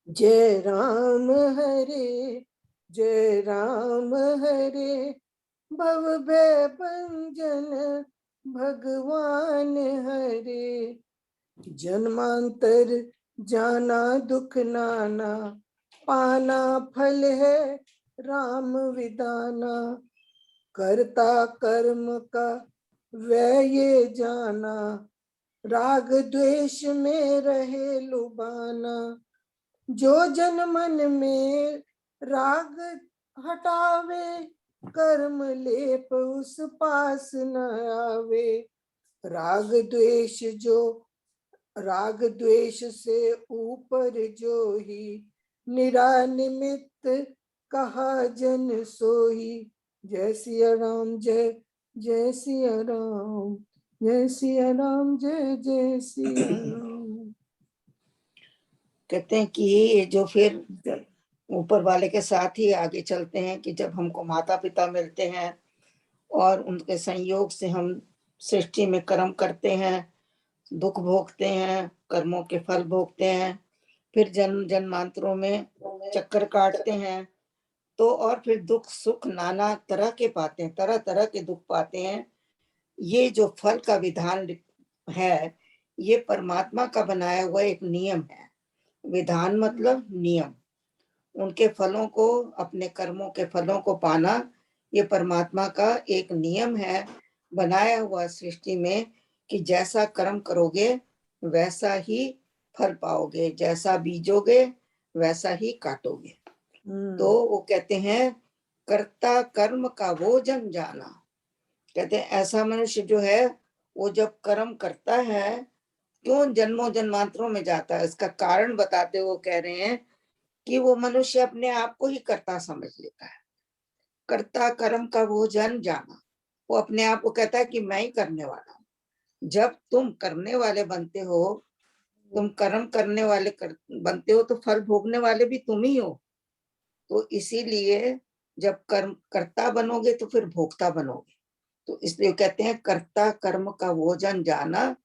S3: जय राम हरे, जय राम हरे, भव भय भंजन भगवान हरे। जन्मांतर जाना दुख नाना, पाना फल है राम विदाना। करता कर्म का वै ये जाना, राग द्वेष में रहे लुभाना। जो जन मन में राग हटावे, कर्म लेप उस पास न आवे। राग द्वेष से ऊपर जो ही, निरानिमित्त कहा जन सोही। जय सिया राम, जय जय सिया राम, जय सिया राम, जय जय सिया राम।
S2: कहते हैं कि ये जो फिर ऊपर वाले के साथ ही आगे चलते हैं कि जब हमको माता पिता मिलते हैं और उनके संयोग से हम सृष्टि में कर्म करते हैं, दुख भोगते हैं, कर्मों के फल भोगते हैं, फिर जन्म जन्मांतरों में चक्कर काटते हैं, तो और फिर दुख सुख नाना तरह के पाते हैं, तरह तरह के दुख पाते हैं। ये जो फल का विधान है, ये परमात्मा का बनाया हुआ एक नियम है। विधान मतलब नियम। उनके फलों को, अपने कर्मों के फलों को पाना, ये परमात्मा का एक नियम है बनाया हुआ सृष्टि में, कि जैसा कर्म करोगे वैसा ही फल पाओगे, जैसा बीजोगे वैसा ही काटोगे। तो वो कहते हैं कर्ता कर्म का वो जन जाना। कहते हैं ऐसा मनुष्य जो है वो जब कर्म करता है, क्यों जन्मों जन्मांतरों में जाता है, इसका कारण बताते वो कह रहे हैं कि वो मनुष्य अपने आप को ही कर्ता समझ लेता है। कर्ता कर्म का वो जन जाना, वो अपने आप को कहता है कि मैं ही करने वाला हूँ। जब तुम करने वाले बनते हो, तुम कर्म करने वाले बनते हो, तो फल भोगने वाले भी तुम ही हो। तो इसीलिए जब कर्म कर्ता बनोगे तो फिर भोक्ता बनोगे। तो इसलिए कहते हैं कर्ता कर्म का वो जन जाना,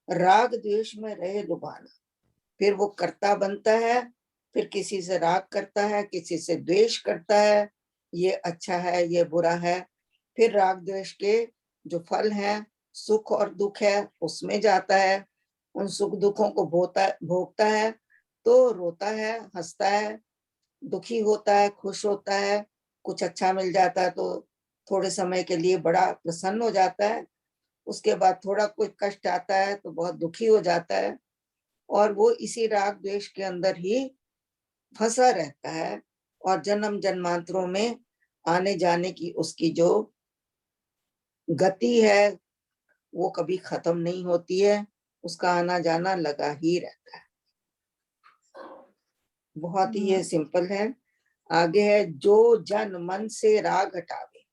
S2: राग द्वेष में रहे लुभाना। फिर वो कर्ता बनता है, फिर किसी से राग करता है, किसी से द्वेष करता है, ये अच्छा है ये बुरा है। फिर राग द्वेष के जो फल हैं, सुख और दुख है, उसमें जाता है, उन सुख दुखों को भोगता है, तो रोता है, हंसता है, दुखी होता है, खुश होता है। कुछ अच्छा मिल जाता है तो थोड़े समय के लिए बड़ा प्रसन्न हो जाता है, उसके बाद थोड़ा कोई कष्ट आता है तो बहुत दुखी हो जाता है, और वो इसी राग द्वेष के अंदर ही फंसा रहता है। और जन्म जन्मांतरों में आने जाने की उसकी जो गति है, वो कभी खत्म नहीं होती है, उसका आना जाना लगा ही रहता है। बहुत ही ये सिंपल है। आगे है, जो जन मन से राग हटावे,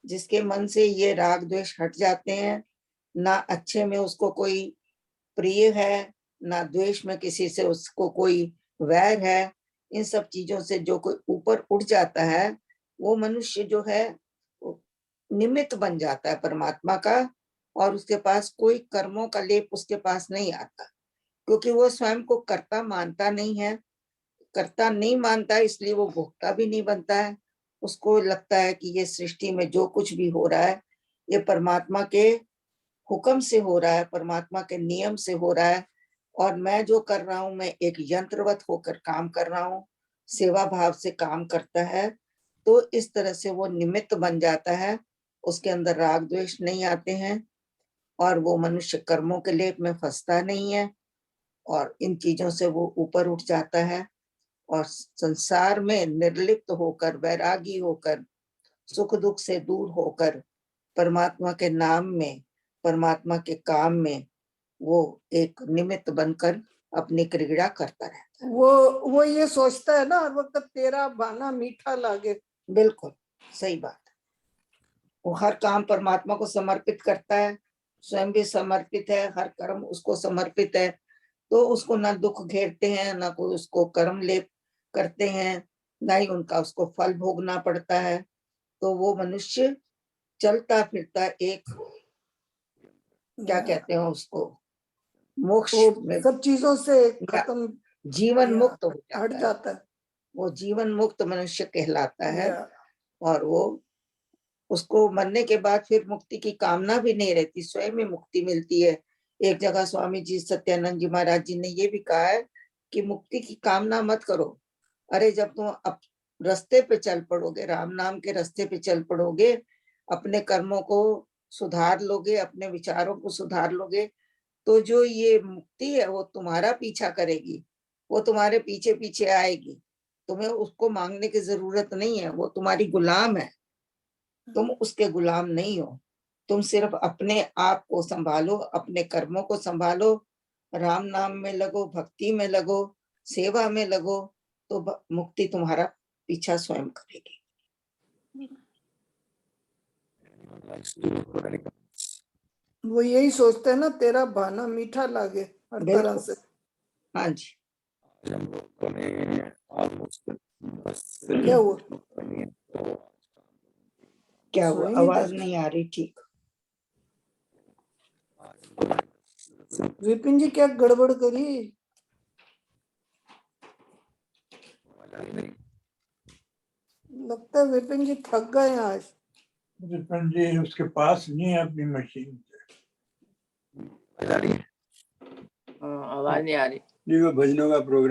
S2: जिसके मन से ये राग द्वेष हट जाते हैं, ना अच्छे में उसको कोई प्रिय है, ना द्वेष में किसी से उसको कोई वैर है, इन सब चीजों से जो कोई ऊपर उठ जाता है, वो मनुष्य जो है निमित्त बन जाता है परमात्मा का, और उसके पास कोई कर्मों का लेप उसके पास नहीं आता, क्योंकि वो स्वयं को कर्ता मानता नहीं है। कर्ता नहीं मानता, इसलिए वो भोक्ता भी नहीं बनता है। उसको लगता है कि ये सृष्टि में जो कुछ भी हो रहा है, ये परमात्मा के हुक्म से हो रहा है, परमात्मा के नियम से हो रहा है, और मैं जो कर रहा हूँ, मैं एक यंत्रवत होकर काम कर रहा हूँ, सेवा भाव से काम करता है। तो इस तरह से वो निमित्त बन जाता है, उसके अंदर राग द्वेष नहीं आते हैं, और वो मनुष्य कर्मों के लेप में फंसता नहीं है, और इन चीजों से वो ऊपर उठ जाता है, और संसार में निर्लिप्त होकर, वैरागी होकर, सुख दुख से दूर होकर, परमात्मा के नाम में, परमात्मा के काम में वो एक निमित्त बनकर अपनी क्रीड़ा करता रहता है।
S3: वो ये सोचता है ना हर वक्त, तेरा भाना मीठा लागे।
S2: बिल्कुल सही बात। वो हर काम परमात्मा को समर्पित करता है, स्वयं भी समर्पित है, हर कर्म उसको समर्पित है, तो उसको ना दुख घेरते हैं, ना कोई उसको कर्म लेप करते हैं, ना ही उनका उसको फल भोगना पड़ता है। तो वो मनुष्य चलता फिरता एक, क्या कहते हैं उसको, मोक्ष में,
S3: सब चीजों से खत्म,
S2: जीवन मुक्त हो
S3: हट
S2: जाता है।
S3: जाता है।
S2: वो जीवन मुक्त मनुष्य कहलाता है,
S3: या,
S2: और वो उसको मरने के बाद फिर मुक्ति की कामना भी नहीं रहती, स्वयं में मुक्ति मिलती है। एक जगह स्वामी जी सत्यानंद जी महाराज जी ने ये भी कहा है कि मुक्ति की कामना मत करो। अरे जब तुम अब रास्ते पे चल पड़ोगे, राम नाम के रास्ते पे चल पड़ोगे, अपने कर्मों को सुधार लोगे, अपने विचारों को सुधार लोगे, तो जो ये मुक्ति है वो तुम्हारा पीछा करेगी, वो तुम्हारे पीछे पीछे आएगी। तुम्हें उसको मांगने की जरूरत नहीं है, वो तुम्हारी गुलाम है, तुम उसके गुलाम नहीं हो। तुम सिर्फ अपने आप को संभालो, अपने कर्मों को संभालो, राम नाम में लगो, भक्ति में लगो, सेवा में लगो, तो मुक्ति तुम्हारा पीछा स्वयं करेगी।
S3: वो यही सोचते हैं ना, तेरा भाना मीठा लागे हर तरह से।
S2: हाँ जी।
S3: क्या हुआ?
S2: क्या हुआ? आवाज नहीं आ रही ठीक।
S3: विपिन जी क्या गड़बड़ करी? लगता है विपिन जी थक गए आज।
S4: विपिन जी उसके पास नहीं है अपनी मशीन।
S7: आवाज नहीं आ रही।
S6: जी वो भजनों का प्रोग्राम